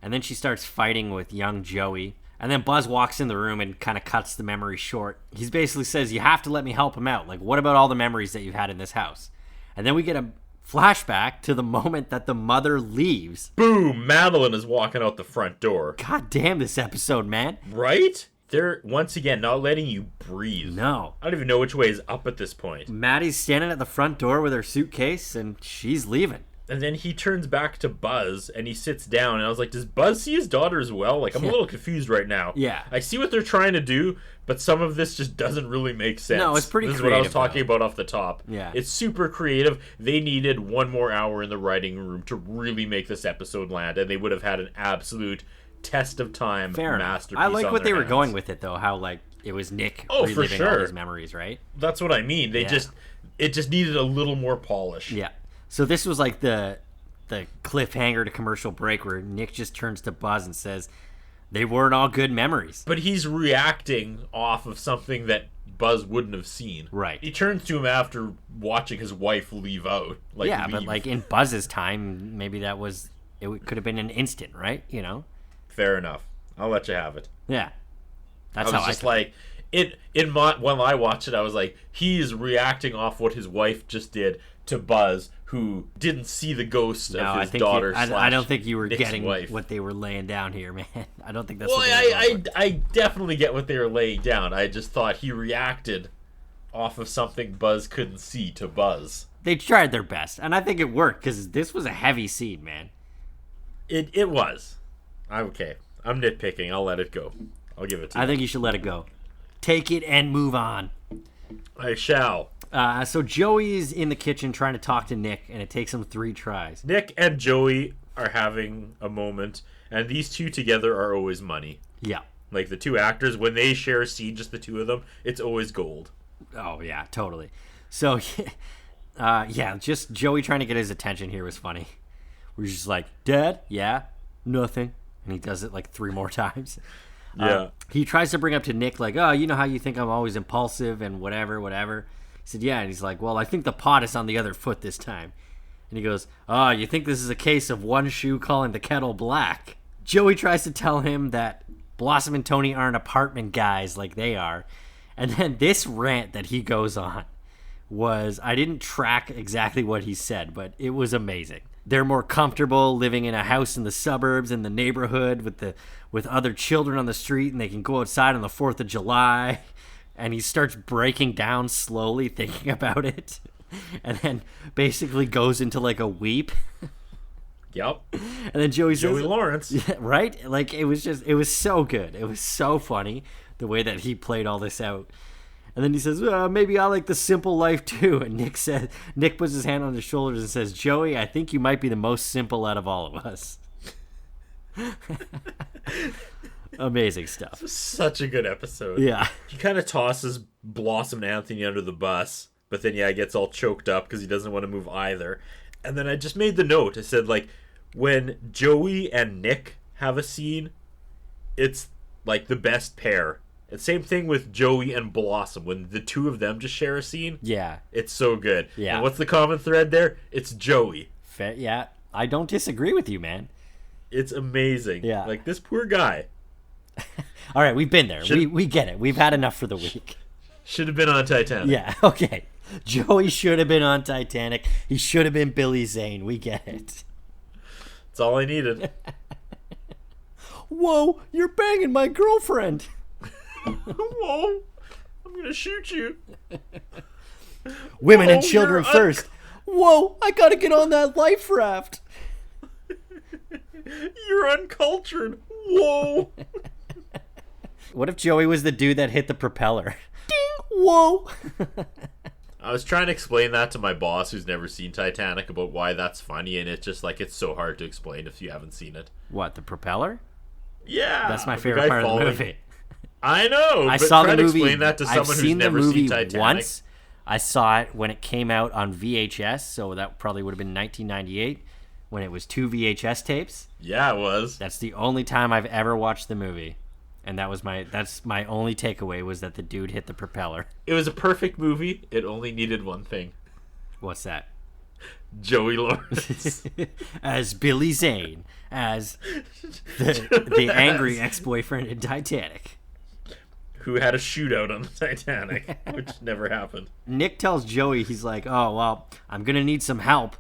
and then she starts fighting with young Joey. And then Buzz walks in the room and kind of cuts the memory short. He basically says, you have to let me help him out. Like, what about all the memories that you've had in this house? And then we get a flashback to the moment that the mother leaves. Boom! Madeline is walking out the front door. God damn this episode, man. Right? They're, once again, not letting you breathe. No. I don't even know which way is up at this point. Maddie's standing at the front door with her suitcase, and she's leaving. And then he turns back to Buzz, and he sits down, and I was like, does Buzz see his daughter as well? Like, I'm a little confused right now. Yeah. I see what they're trying to do, but some of this just doesn't really make sense. No, it's pretty creative. This is what I was talking about off the top. Yeah. It's super creative. They needed 1 more hour in the writing room to really make this episode land, and they would have had an absolute test of time masterpiece. I like what they were hands. going with it, though, how, like, it was Nick reliving all his memories, right? That's what I mean. It just needed a little more polish. Yeah. So this was like the cliffhanger to commercial break where Nick just turns to Buzz and says, they weren't all good memories. But he's reacting off of something that Buzz wouldn't have seen. Right. He turns to him after watching his wife leave out. But like in Buzz's time, maybe it could have been an instant, right? You know? Fair enough. I'll let you have it. Yeah. That's I was just like, when I watched it, I was like, he is reacting off what his wife just did to Buzz, who didn't see the ghost of his daughter. I don't think you were Nick's getting wife. what they were laying down here, man. I don't think that's well, what they were going I definitely get what they were laying down. I just thought he reacted off of something Buzz couldn't see to Buzz. They tried their best, and I think it worked, because this was a heavy scene, man. It was. Okay. I'm nitpicking. I'll let it go. I'll give it to you. I think you should let it go. Take it and move on. I shall. So Joey is in the kitchen trying to talk to Nick, and it takes him 3 tries. Nick and Joey are having a moment, and these two together are always money. Yeah. Like the 2 actors, when they share a scene, just the 2 of them, it's always gold. Oh, yeah, totally. So, just Joey trying to get his attention here was funny. We're just like, Dad? Yeah? Nothing. And he does it like 3 more times. Yeah. He tries to bring up to Nick, like, oh, you know how you think I'm always impulsive and whatever. He said, yeah. And he's like, well, I think the pot is on the other foot this time. And he goes, oh, you think this is a case of one shoe calling the kettle black? Joey tries to tell him that Blossom and Tony aren't apartment guys like they are. And then this rant that he goes on was, I didn't track exactly what he said, but it was amazing. They're more comfortable living in a house in the suburbs, in the neighborhood, with other children on the street, and they can go outside on the 4th of July. And he starts breaking down slowly, thinking about it, and then basically goes into like a weep. Yep. And then Joey Lawrence. Yeah, right? Like, it was so good. It was so funny, the way that he played all this out. And then he says, maybe I like the simple life too. And Nick puts his hand on his shoulders and says, Joey, I think you might be the most simple out of all of us. Amazing stuff. Such a good episode. Yeah. He kind of tosses Blossom and Anthony under the bus, but then, gets all choked up because he doesn't want to move either. And then I just made the note. I said, like, when Joey and Nick have a scene, it's, like, the best pair. And same thing with Joey and Blossom. When the 2 of them just share a scene, yeah, it's so good. Yeah. And what's the common thread there? It's Joey. Yeah. I don't disagree with you, man. It's amazing. Yeah. Like, this poor guy. All right, we've been there. We get it. We've had enough for the week. Should have been on Titanic. Yeah, okay. Joey should have been on Titanic. He should have been Billy Zane. We get it. That's all I needed. Whoa, you're banging my girlfriend. Whoa, I'm going to shoot you. Women and children first. Whoa, I got to get on that life raft. You're uncultured. Whoa. What if Joey was the dude that hit the propeller? Ding! Whoa! I was trying to explain that to my boss who's never seen Titanic about why that's funny, and it's just like, it's so hard to explain if you haven't seen it. What, the propeller? Yeah. That's my favorite part of the movie. I know. I saw the movie. Explain that to someone who's never seen Titanic. Once. I saw it when it came out on VHS, so that probably would have been 1998 when it was 2 VHS tapes. Yeah, it was. That's the only time I've ever watched the movie. And that's my only takeaway, was that the dude hit the propeller. It was a perfect movie. It only needed one thing. What's that? Joey Lawrence. As Billy Zane. As the angry ex-boyfriend in Titanic. Who had a shootout on the Titanic, which never happened. Nick tells Joey, he's like, oh, well, I'm going to need some help.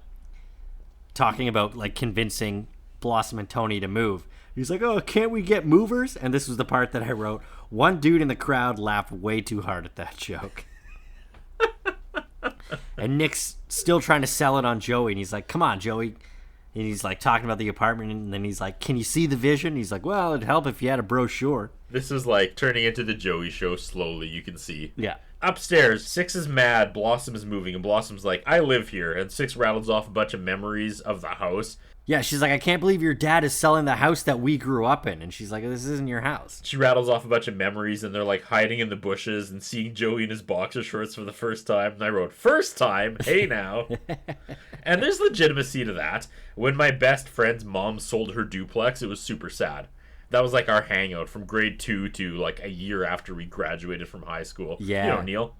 Talking about, like, convincing Blossom and Tony to move. He's like, oh, can't we get movers? And this was the part that I wrote. One dude in the crowd laughed way too hard at that joke. And Nick's still trying to sell it on Joey. And he's like, come on, Joey. And he's like talking about the apartment. And then he's like, can you see the vision? He's like, well, it'd help if you had a brochure. This is like turning into the Joey show slowly, you can see. Yeah. Upstairs, Six is mad. Blossom is moving. And Blossom's like, I live here. And Six rattles off a bunch of memories of the house. Yeah, she's like, I can't believe your dad is selling the house that we grew up in. And she's like, this isn't your house. She rattles off a bunch of memories, and they're like hiding in the bushes and seeing Joey in his boxer shorts for the first time. And I wrote, first time? Hey now. And there's legitimacy to that. When my best friend's mom sold her duplex, it was super sad. That was like our hangout from grade 2 to like a year after we graduated from high school. Yeah. You know, Neil.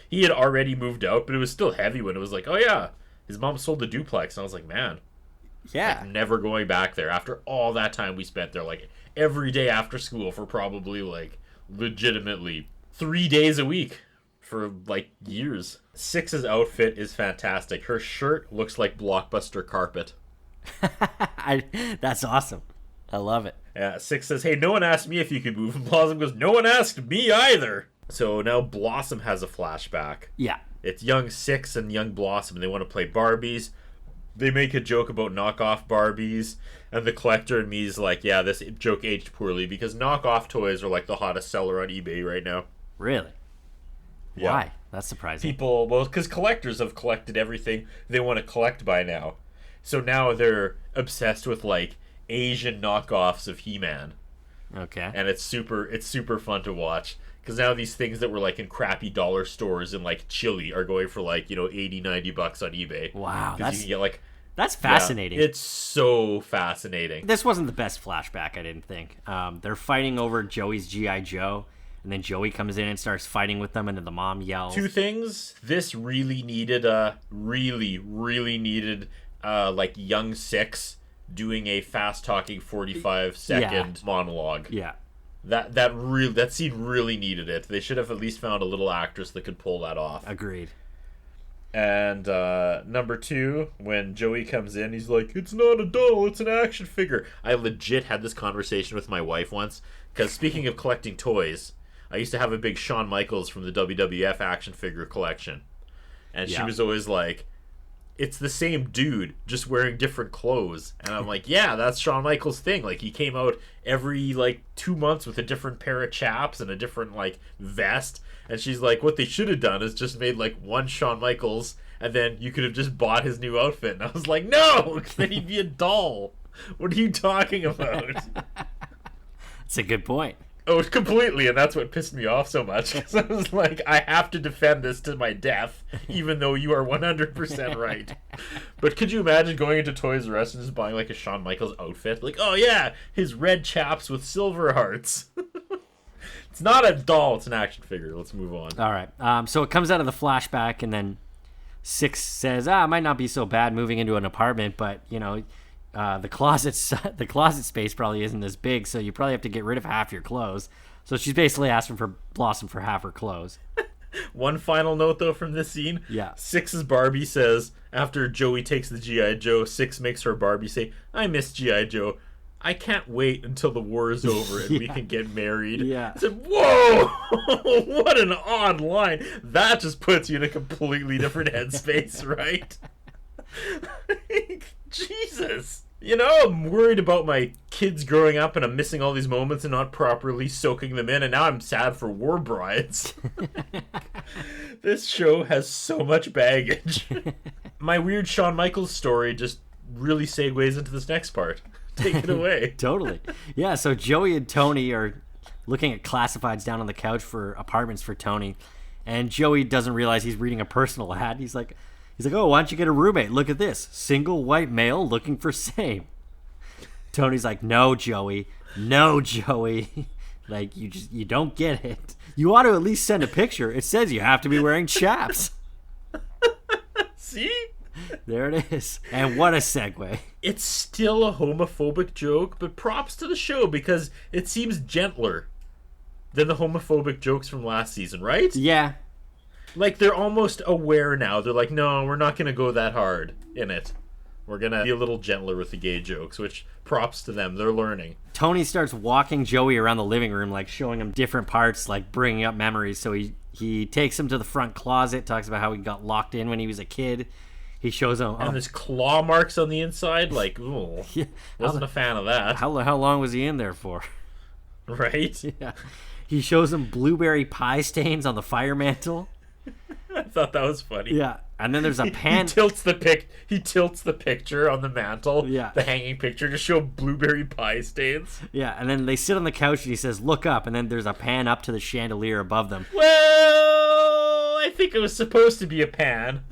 He had already moved out, but it was still heavy when it was like, oh yeah, his mom sold the duplex. And I was like, man. Yeah. Like, never going back there after all that time we spent there, like every day after school for probably like legitimately 3 days a week for like years. Six's outfit is fantastic. Her shirt looks like Blockbuster carpet. That's awesome. I love it. Yeah, Six says, hey, no one asked me if you could move. And Blossom goes, no one asked me either. So now Blossom has a flashback. Yeah. It's young Six and young Blossom, and they want to play Barbies. They make a joke about knockoff Barbies, and the collector and me is like, yeah, this joke aged poorly, because knockoff toys are like the hottest seller on eBay right now. Really? Yeah. Why? That's surprising. Because collectors have collected everything they want to collect by now. So now they're obsessed with, like, Asian knockoffs of He-Man. Okay. And it's super fun to watch. Because now these things that were, like, in crappy dollar stores in, like, Chile are going for, like, $80, $90 on eBay. Wow. Because you can get, like... That's fascinating. Yeah, it's so fascinating. This wasn't the best flashback, I didn't think. They're fighting over Joey's G.I. Joe, and then Joey comes in and starts fighting with them, and then the mom yells. Two things. This really needed like young Six doing a fast-talking 45-second monologue. Yeah. That scene really needed it. They should have at least found a little actress that could pull that off. Agreed. And number two, when Joey comes in, he's like, it's not a doll, it's an action figure. I legit had this conversation with my wife once, because speaking of collecting toys, I used to have a big Shawn Michaels from the WWF action figure collection. And she was always like, it's the same dude, just wearing different clothes. And I'm like, yeah, that's Shawn Michaels' thing. Like, he came out every, 2 months with a different pair of chaps and a different, vest. And she's like, what they should have done is just made, one Shawn Michaels, and then you could have just bought his new outfit. And I was like, no, because then he'd be a doll. What are you talking about? That's a good point. Oh, completely, and that's what pissed me off so much. Because I was like, I have to defend this to my death, even though you are 100% right. But could you imagine going into Toys R Us and just buying, a Shawn Michaels outfit? Like, oh yeah, his red chaps with silver hearts. It's not a doll, it's an action figure. Let's move on. All right. So it comes out of the flashback, and then Six says, it might not be so bad moving into an apartment, but, the closet space probably isn't as big, so you probably have to get rid of half your clothes. So she's basically asking for Blossom for half her clothes. One final note, though, from this scene. Yeah. Six's Barbie says, after Joey takes the G.I. Joe, Six makes her Barbie say, I miss G.I. Joe. I can't wait until the war is over and we can get married. Yeah. I said, whoa! What an odd line. That just puts you in a completely different headspace, right? Jesus. I'm worried about my kids growing up, and I'm missing all these moments and not properly soaking them in, and now I'm sad for war brides. This show has so much baggage. My weird Shawn Michaels story just really segues into this next part. Take it away. Totally. Yeah, so Joey and Tony are looking at classifieds down on the couch for apartments for Tony, and Joey doesn't realize he's reading a personal ad. He's like, oh, why don't you get a roommate? Look at this. Single white male looking for same. Tony's like, no, Joey. You don't get it. You ought to at least send a picture. It says you have to be wearing chaps. See? There it is. And what a segue. It's still a homophobic joke, but props to the show because it seems gentler than the homophobic jokes from last season, right? Yeah. They're almost aware now. They're like, no, we're not going to go that hard in it. We're going to be a little gentler with the gay jokes, which props to them. They're learning. Tony starts walking Joey around the living room, showing him different parts, bringing up memories. So he takes him to the front closet, talks about how he got locked in when he was a kid. He shows him... And there's claw marks on the inside. Ooh, yeah. Wasn't a fan of that. How long was he in there for? Right? Yeah. He shows him blueberry pie stains on the fire mantle. I thought that was funny. Yeah. And then there's a pan... He tilts the picture on the mantle. Yeah. The hanging picture to show blueberry pie stains. Yeah. And then they sit on the couch and he says, look up. And then there's a pan up to the chandelier above them. Well, I think it was supposed to be a pan.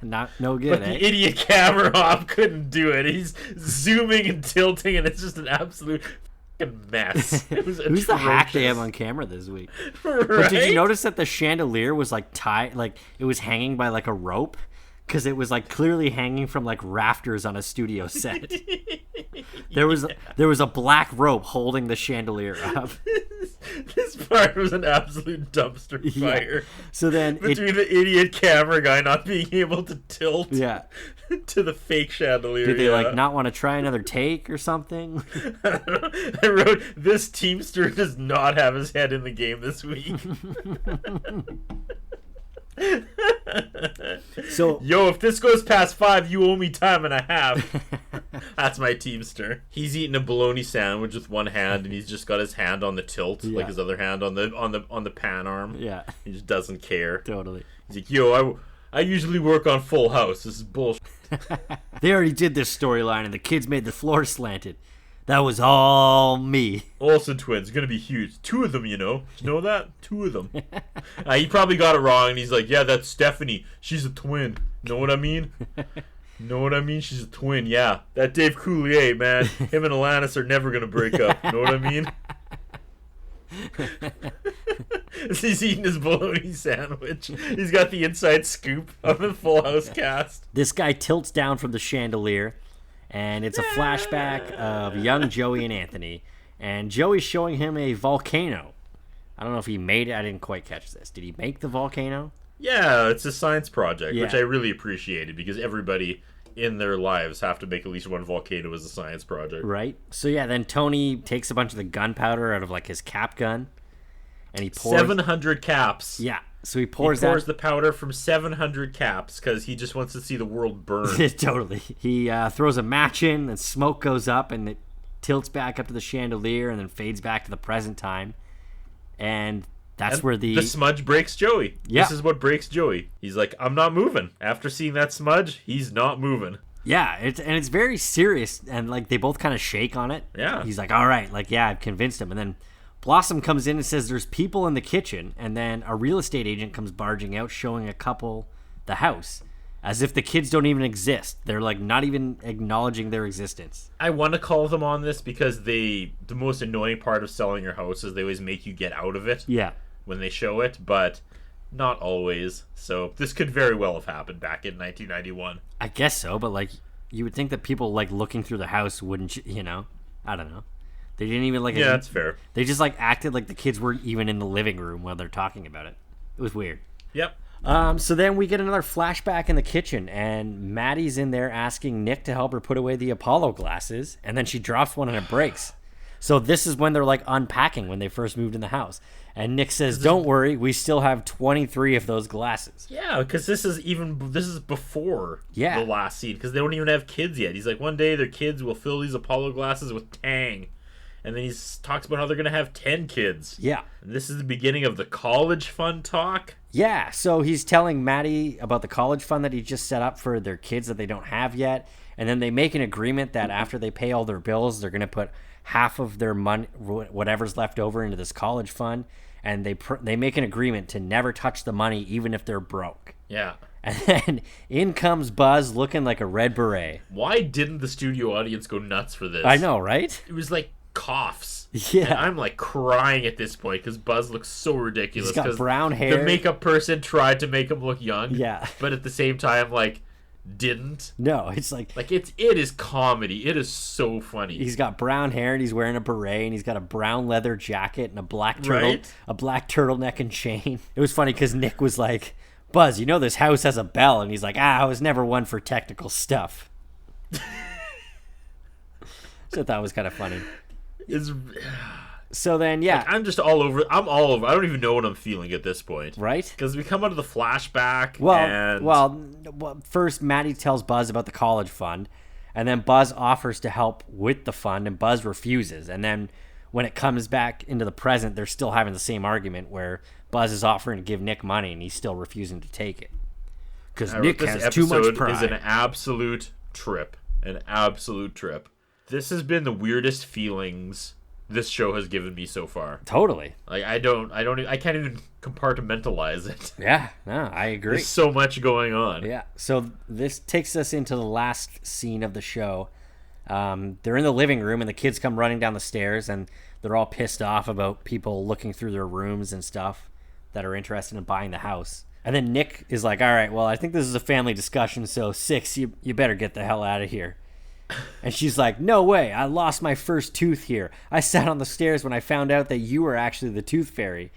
No good, But the idiot camera op couldn't do it. He's zooming and tilting, and it's just an absolute mess. It was Who's the hack they have on camera this week? Right? But did you notice that the chandelier was tied, it was hanging by a rope? Because it was clearly hanging from rafters on a studio set. There was a black rope holding the chandelier up. This part was an absolute dumpster fire. Yeah. So then between the idiot camera guy not being able to tilt to the fake chandelier. Did they like not want to try another take or something? I wrote, this Teamster does not have his head in the game this week. So yo, if this goes past 5, you owe me time and a half. That's my Teamster. He's eating a bologna sandwich with one hand, and he's just got his hand on the tilt, like his other hand on the pan arm. Yeah, he just doesn't care. Totally. He's like, yo, I usually work on Full House. This is bullshit. They already did this storyline, and the kids made the floor slanted. That was all me. Olsen twins, gonna be huge. 2 of them, you know. Did you know that? 2 of them. He probably got it wrong, and he's like, yeah, that's Stephanie. She's a twin. Know what I mean? Know what I mean? She's a twin, yeah. That Dave Coulier, man. Him and Alanis are never gonna break up. Know what I mean? He's eating his bologna sandwich. He's got the inside scoop of the Full House cast. This guy tilts down from the chandelier, and it's a flashback of young Joey and Anthony. And Joey's showing him a volcano. I don't know if he made it. I didn't quite catch this. Did he make the volcano? Yeah, it's a science project, which I really appreciated because everybody in their lives have to make at least one volcano as a science project. Right. So yeah, then Tony takes a bunch of the gunpowder out of like his cap gun, and he pours 700 caps. Yeah. So he pours the powder from 700 caps because he just wants to see the world burn. Totally. He throws a match in, and smoke goes up, and it tilts back up to the chandelier, and then fades back to the present time. And that's where the smudge breaks Joey. Yeah. This is what breaks Joey. He's like, I'm not moving. After seeing that smudge, he's not moving. Yeah, it's very serious, and like they both kind of shake on it. Yeah. He's like, all right, like, yeah, I've convinced him. And then Blossom comes in and says there's people in the kitchen, and then a real estate agent comes barging out showing a couple the house, as if the kids don't even exist. They're like not even acknowledging their existence. I want to call them on this because the most annoying part of selling your house is they always make you get out of it. Yeah. When they show it, but not always. So this could very well have happened back in 1991. I guess so, but like you would think that people like looking through the house wouldn't, you know? I don't know. They didn't even like. Yeah, that's fair. They just like acted like the kids weren't even in the living room while they're talking about it. It was weird. Yep. So then we get another flashback in the kitchen, and Maddie's in there asking Nick to help her put away the Apollo glasses, and then she drops one and it breaks. So this is when they're like unpacking when they first moved in the house. And Nick says, don't worry, we still have 23 of those glasses. Yeah, because this is before the last scene, because they don't even have kids yet. He's like, one day their kids will fill these Apollo glasses with Tang. And then he talks about how they're going to have 10 kids. Yeah. And this is the beginning of the college fund talk. Yeah, so he's telling Maddie about the college fund that he just set up for their kids that they don't have yet. And then they make an agreement that after they pay all their bills, they're going to put half of their money, whatever's left over, into this college fund. And they make an agreement to never touch the money, even if they're broke. Yeah. And then in comes Buzz looking like a red beret. Why didn't the studio audience go nuts for this? I know, right? It was like coughs. Yeah. And I'm like crying at this point because Buzz looks so ridiculous. He's got brown hair. The makeup person tried to make him look young. Yeah. But at the same time, like, didn't. No, it's like it is comedy. It is so funny. He's got brown hair and he's wearing a beret and he's got a brown leather jacket and a black turtleneck and chain. It was funny because Nick was like, Buzz, you know this house has a bell, and he's like, I was never one for technical stuff. So that was kind of funny. So then, yeah. Like, I'm just all over. I'm all over. I don't even know what I'm feeling at this point. Right? Because we come out of the flashback. Well, first Maddie tells Buzz about the college fund, and then Buzz offers to help with the fund, and Buzz refuses. And then when it comes back into the present, they're still having the same argument where Buzz is offering to give Nick money, and he's still refusing to take it. Because Nick has too much pride. This episode is an absolute trip. An absolute trip. This has been the weirdest feelings this show has given me so far. Totally. Like I can't even compartmentalize it. Yeah, no, I agree. There's so much going on. Yeah. So this takes us into the last scene of the show. They're in the living room and the kids come running down the stairs and they're all pissed off about people looking through their rooms and stuff that are interested in buying the house. And then Nick is like, all right, well, I think this is a family discussion, so 6, you better get the hell out of here. And she's like, no way, I lost my first tooth here. I sat on the stairs when I found out that you were actually the tooth fairy.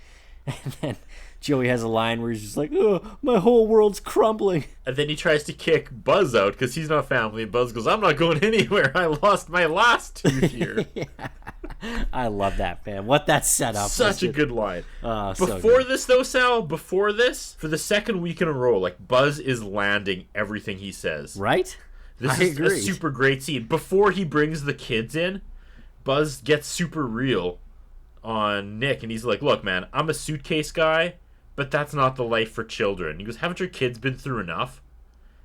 And then Joey has a line where he's just like, oh, my whole world's crumbling. And then he tries to kick Buzz out because he's not family. And Buzz goes, I'm not going anywhere. I lost my last tooth here. Yeah. I love that, man. What that setup. Such a good line. Before this, though, Sal, for the second week in a row, like, Buzz is landing everything he says. Right? This is a super great scene. Before he brings the kids in, Buzz gets super real on Nick, and he's like, look, man, I'm a suitcase guy, but that's not the life for children. He goes, haven't your kids been through enough?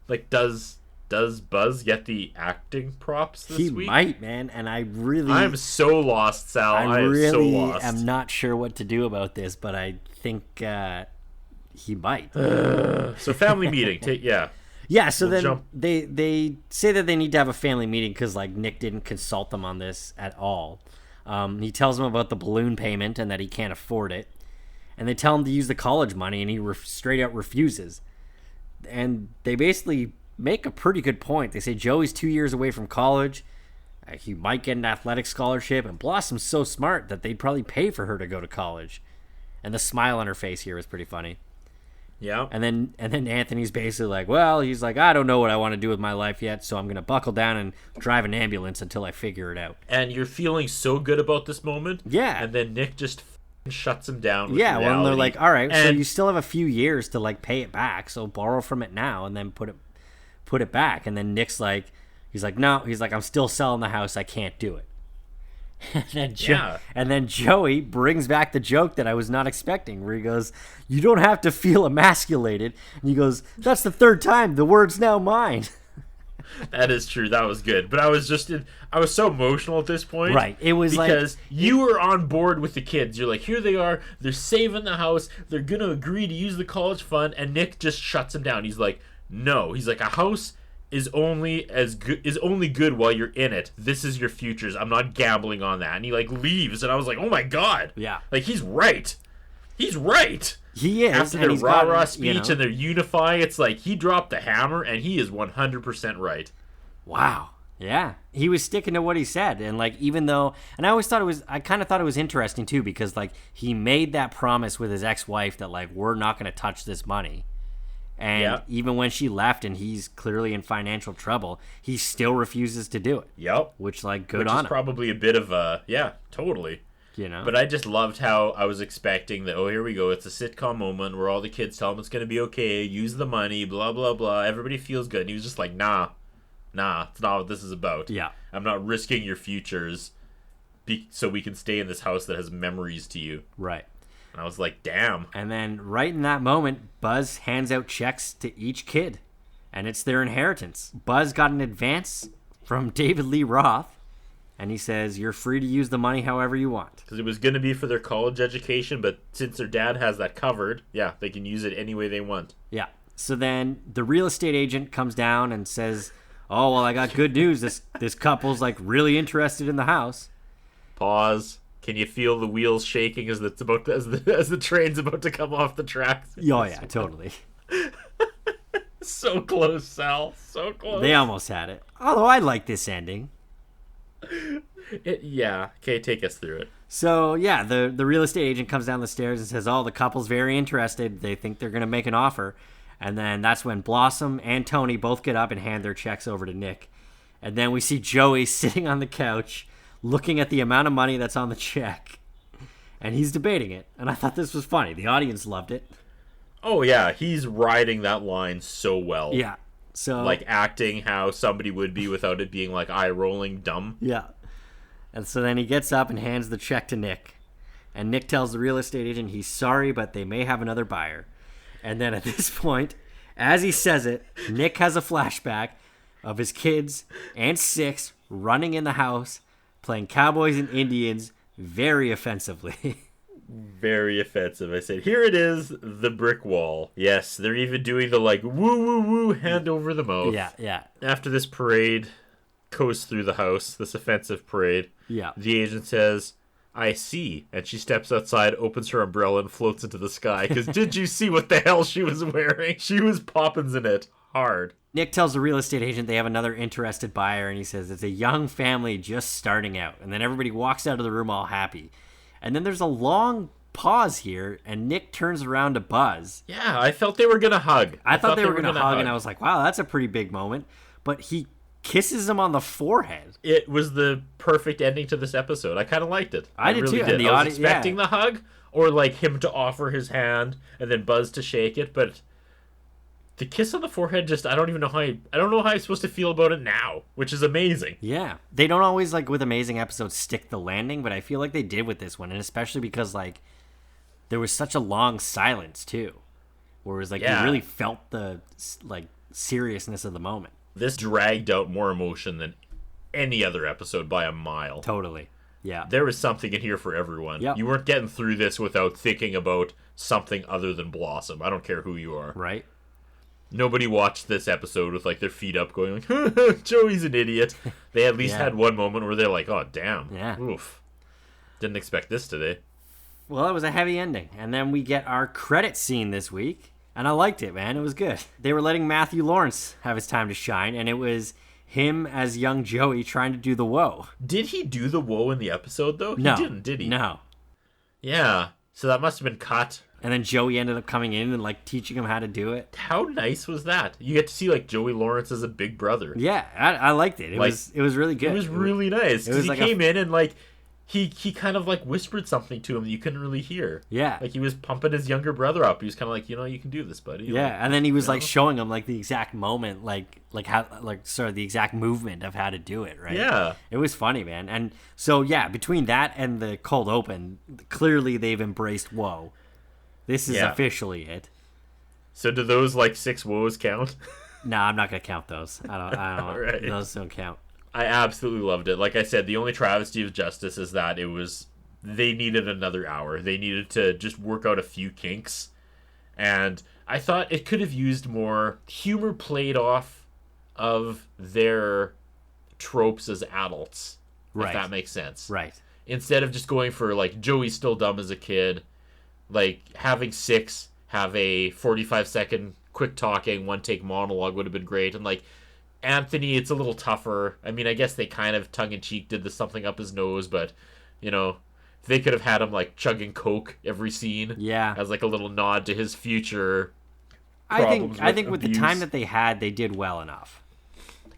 Like, does Buzz get the acting props this week? He might, man, and I'm so lost, Sal. I really am so lost. am not sure what to do about this, but I think he might. So family meeting, Yeah, so then they say that they need to have a family meeting because, like, Nick didn't consult them on this at all. He tells them about the balloon payment and that he can't afford it. And they tell him to use the college money, and he straight out refuses. And they basically make a pretty good point. They say Joey's 2 years away from college. He might get an athletic scholarship, and Blossom's so smart that they'd probably pay for her to go to college. And the smile on her face here is pretty funny. Yeah. And then Anthony's basically like, well, he's like, I don't know what I want to do with my life yet, so I'm going to buckle down and drive an ambulance until I figure it out. And you're feeling so good about this moment. Yeah. And then Nick just shuts him down with reality. Well, they're like, all right, so you still have a few years to, like, pay it back, so borrow from it now and then put it back. And then Nick's like, he's like, no, he's like, I'm still selling the house, I can't do it. And then Joey brings back the joke that I was not expecting, where he goes, you don't have to feel emasculated. And he goes, that's the third time, the word's now mine. That is true. That was good. But I was so emotional at this point. Right. It was because you were on board with the kids. You're like, here they are. They're saving the house. They're going to agree to use the college fund. And Nick just shuts him down. He's like, no. He's like, a house is only good while you're in it. This is your futures. I'm not gambling on that. And he, like, leaves. And I was like, oh my God. Yeah. Like, he's right. He's right. He is. After their rah-rah speech and their unifying, it's like he dropped the hammer and he is 100% right. Wow. Yeah. He was sticking to what he said. And, like, even though, and I kind of thought it was interesting too, because, like, he made that promise with his ex-wife that, like, we're not going to touch this money. And even when she left and he's clearly in financial trouble, he still refuses to do it. Yep. Which, like, good on him. Which is probably a bit of a, totally. You know? But I just loved how I was expecting that, oh, here we go. It's a sitcom moment where all the kids tell him it's going to be okay. Use the money, blah, blah, blah. Everybody feels good. And he was just like, nah, it's not what this is about. Yeah. I'm not risking your futures so we can stay in this house that has memories to you. Right. And I was like, damn. And then right in that moment, Buzz hands out checks to each kid. And it's their inheritance. Buzz got an advance from David Lee Roth. And he says, you're free to use the money however you want. Because it was going to be for their college education, but since their dad has that covered, they can use it any way they want. Yeah. So then the real estate agent comes down and says, oh, well, I got good news. This couple's, like, really interested in the house. Pause. Can you feel the wheels shaking as the train's about to come off the tracks? Oh, yeah, totally. So close, Sal. So close. They almost had it. Although I like this ending. Okay, take us through it. So the real estate agent comes down the stairs and says, oh, the couple's very interested, they think they're gonna make an offer. And then that's when Blossom and Tony both get up and hand their checks over to Nick. And then we see Joey sitting on the couch looking at the amount of money that's on the check, and he's debating it. And I thought this was funny. The audience loved it. Oh yeah, he's riding that line so well. Yeah. So, like, acting how somebody would be without it being, like, eye-rolling dumb. Yeah. And so then he gets up and hands the check to Nick. And Nick tells the real estate agent he's sorry, but they may have another buyer. And then at this point, as he says it, Nick has a flashback of his kids and Six running in the house, playing cowboys and Indians very offensively. Very offensive. I said, here it is, the brick wall. Yes, they're even doing the, like, woo, woo, woo, hand over the mouth. Yeah. After this parade goes through the house, this offensive parade, the agent says, I see. And she steps outside, opens her umbrella, and floats into the sky. Because did you see what the hell she was wearing? She was Poppins in it. hard. Nick tells the real estate agent they have another interested buyer, and he says it's a young family just starting out. And then everybody walks out of the room all happy. And then there's a long pause here, and Nick turns around to Buzz. Yeah, I felt they were going to hug. I thought they were going to hug, and I was like, wow, that's a pretty big moment. But he kisses him on the forehead. It was the perfect ending to this episode. I kind of liked it. I did really too. Did. And the I was expecting the hug, or like him to offer his hand and then Buzz to shake it, but the kiss on the forehead, just I don't know how I'm supposed to feel about it now, which is amazing. Yeah, they don't always, like with amazing episodes, stick the landing, but I feel like they did with this one, and especially because like there was such a long silence too, where it was like you really felt the like seriousness of the moment. This dragged out more emotion than any other episode by a mile. Totally. Yeah. There was something in here for everyone. Yep. You weren't getting through this without thinking about something other than Blossom. I don't care who you are. Right. Nobody watched this episode with like their feet up going like, Joey's an idiot. They at least had one moment where they're like, oh, damn. Yeah. Oof. Didn't expect this today. Well, it was a heavy ending. And then we get our credit scene this week. And I liked it, man. It was good. They were letting Matthew Lawrence have his time to shine, and it was him as young Joey trying to do the whoa. Did he do the whoa in the episode, though? No. He didn't, did he? No. Yeah. So that must have been cut. And then Joey ended up coming in and, like, teaching him how to do it. How nice was that? You get to see, like, Joey Lawrence as a big brother. Yeah, I liked it. It was really good. It was really nice. Because he like came in and, like, he kind of, like, whispered something to him that you couldn't really hear. Yeah. Like, he was pumping his younger brother up. He was kind of like, you can do this, buddy. Yeah, like, and then he was, like, showing him, like, the exact moment, like how, like, sort of the exact movement of how to do it, right? Yeah. It was funny, man. And so, yeah, between that and the cold open, clearly they've embraced whoa. This is officially it. So do those, like, 6 woes count? No, I'm not going to count those. I don't Right. Those don't count. I absolutely loved it. Like I said, the only travesty of justice is that they needed another hour. They needed to just work out a few kinks. And I thought it could have used more humor played off of their tropes as adults. Right. If that makes sense. Right. Instead of just going for, like, Joey's still dumb as a kid, like, having 6 have a 45-second quick talking, one-take monologue would have been great. And, like, Anthony, it's a little tougher. I mean, I guess they kind of tongue-in-cheek did something up his nose, but, they could have had him, like, chugging Coke every scene. Yeah. As, like, a little nod to his future I think with the time that they had, they did well enough.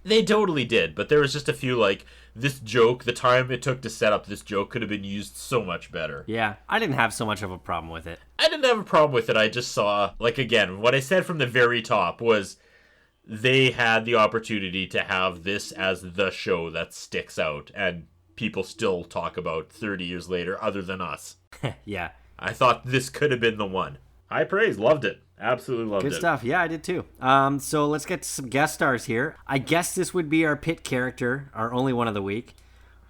They totally did, but there was just a few, like, this joke, the time it took to set up this joke could have been used so much better. Yeah, I didn't have so much of a problem with it. I didn't have a problem with it. I just saw, like, again, what I said from the very top was they had the opportunity to have this as the show that sticks out and people still talk about 30 years later other than us. Yeah. I thought this could have been the one. High praise. Loved it. Absolutely loved it. Good stuff. Yeah, I did too. So let's get to some guest stars here. I guess this would be our pit character, our only one of the week.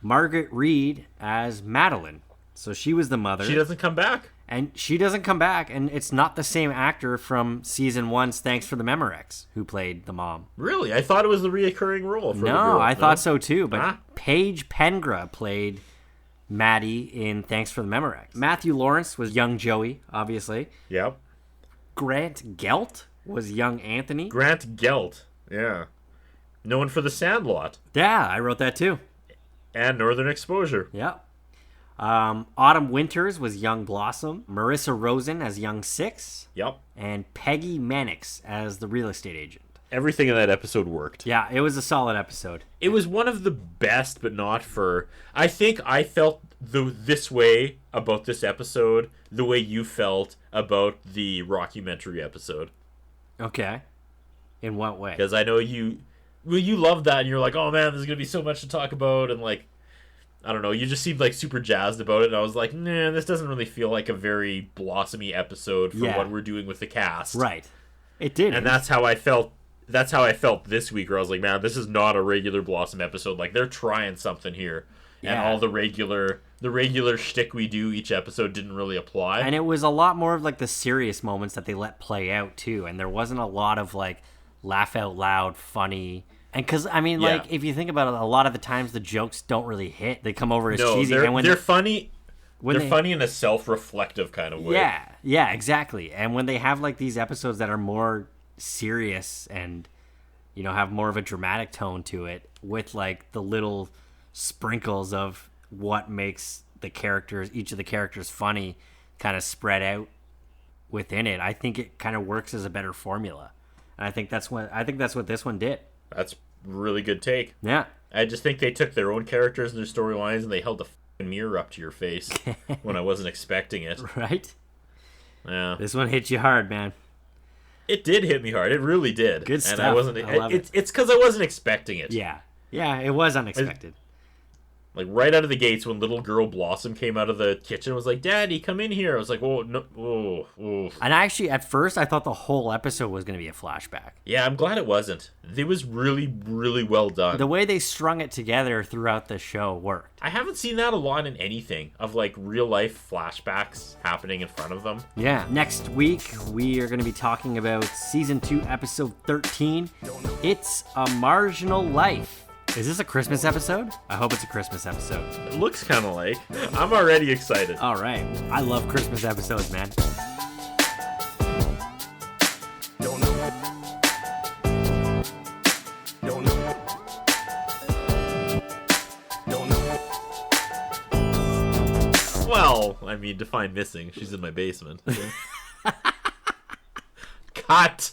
Margaret Reed as Madeline. So she was the mother. She doesn't come back. And she doesn't come back, and it's not the same actor from season 1's Thanks for the Memorex who played the mom. Really? I thought it was the reoccurring role for the girl. No, I thought so too, but Paige Pengra played Maddie in Thanks for the Memorex. Matthew Lawrence was young Joey, obviously. Yep. Grant Gelt was young Anthony. Grant Gelt, yeah. Known for The Sandlot. Yeah, I wrote that too. And Northern Exposure. Yep. Autumn Winters was young Blossom. Marissa Rosen as young Six. Yep. And Peggy Mannix as the real estate agent. Everything in that episode worked. Yeah, it was a solid episode. It was one of the best, but not for... I think I felt this way about this episode the way you felt about the Rockumentary episode. Okay. In what way? Because I know you loved that, and you're like, oh man, there's going to be so much to talk about, and like, I don't know, you just seemed like super jazzed about it, and I was like, nah, this doesn't really feel like a very blossomy episode for what we're doing with the cast. Right. It did. And that's how I felt this week, where I was like, man, this is not a regular Blossom episode. Like, they're trying something here. Yeah. And all the regular shtick we do each episode didn't really apply. And it was a lot more of like the serious moments that they let play out too. And there wasn't a lot of like laugh out loud, funny. And because, I mean, like, if you think about it, a lot of the times the jokes don't really hit. They come over as cheesy. They're funny. They're funny in a self-reflective kind of way. Yeah, exactly. And when they have like these episodes that are more serious and you know, have more of a dramatic tone to it with like the little sprinkles of what makes the characters, each of the characters funny, kind of spread out within it. I think it kind of works as a better formula. And I think that's what this one did. That's a really good take. Yeah. I just think they took their own characters and their storylines and they held the fucking mirror up to your face when I wasn't expecting it. Right? Yeah. This one hit you hard, man. It did hit me hard. It really did. Good stuff. And I wasn't. It's because I wasn't expecting it. Yeah. Yeah, it was unexpected. Like, right out of the gates, when little girl Blossom came out of the kitchen and was like, Daddy, come in here. I was like, oh, no. Oh. And actually, at first, I thought the whole episode was going to be a flashback. Yeah, I'm glad it wasn't. It was really, really well done. The way they strung it together throughout the show worked. I haven't seen that a lot in anything, of, like, real-life flashbacks happening in front of them. Yeah. Next week, we are going to be talking about Season 2, Episode 13. It's a Marginal Life. Is this a Christmas episode? I hope it's a Christmas episode. It looks kind of like. I'm already excited. All right. I love Christmas episodes, man. Well, I mean, define missing. She's in my basement. Cut.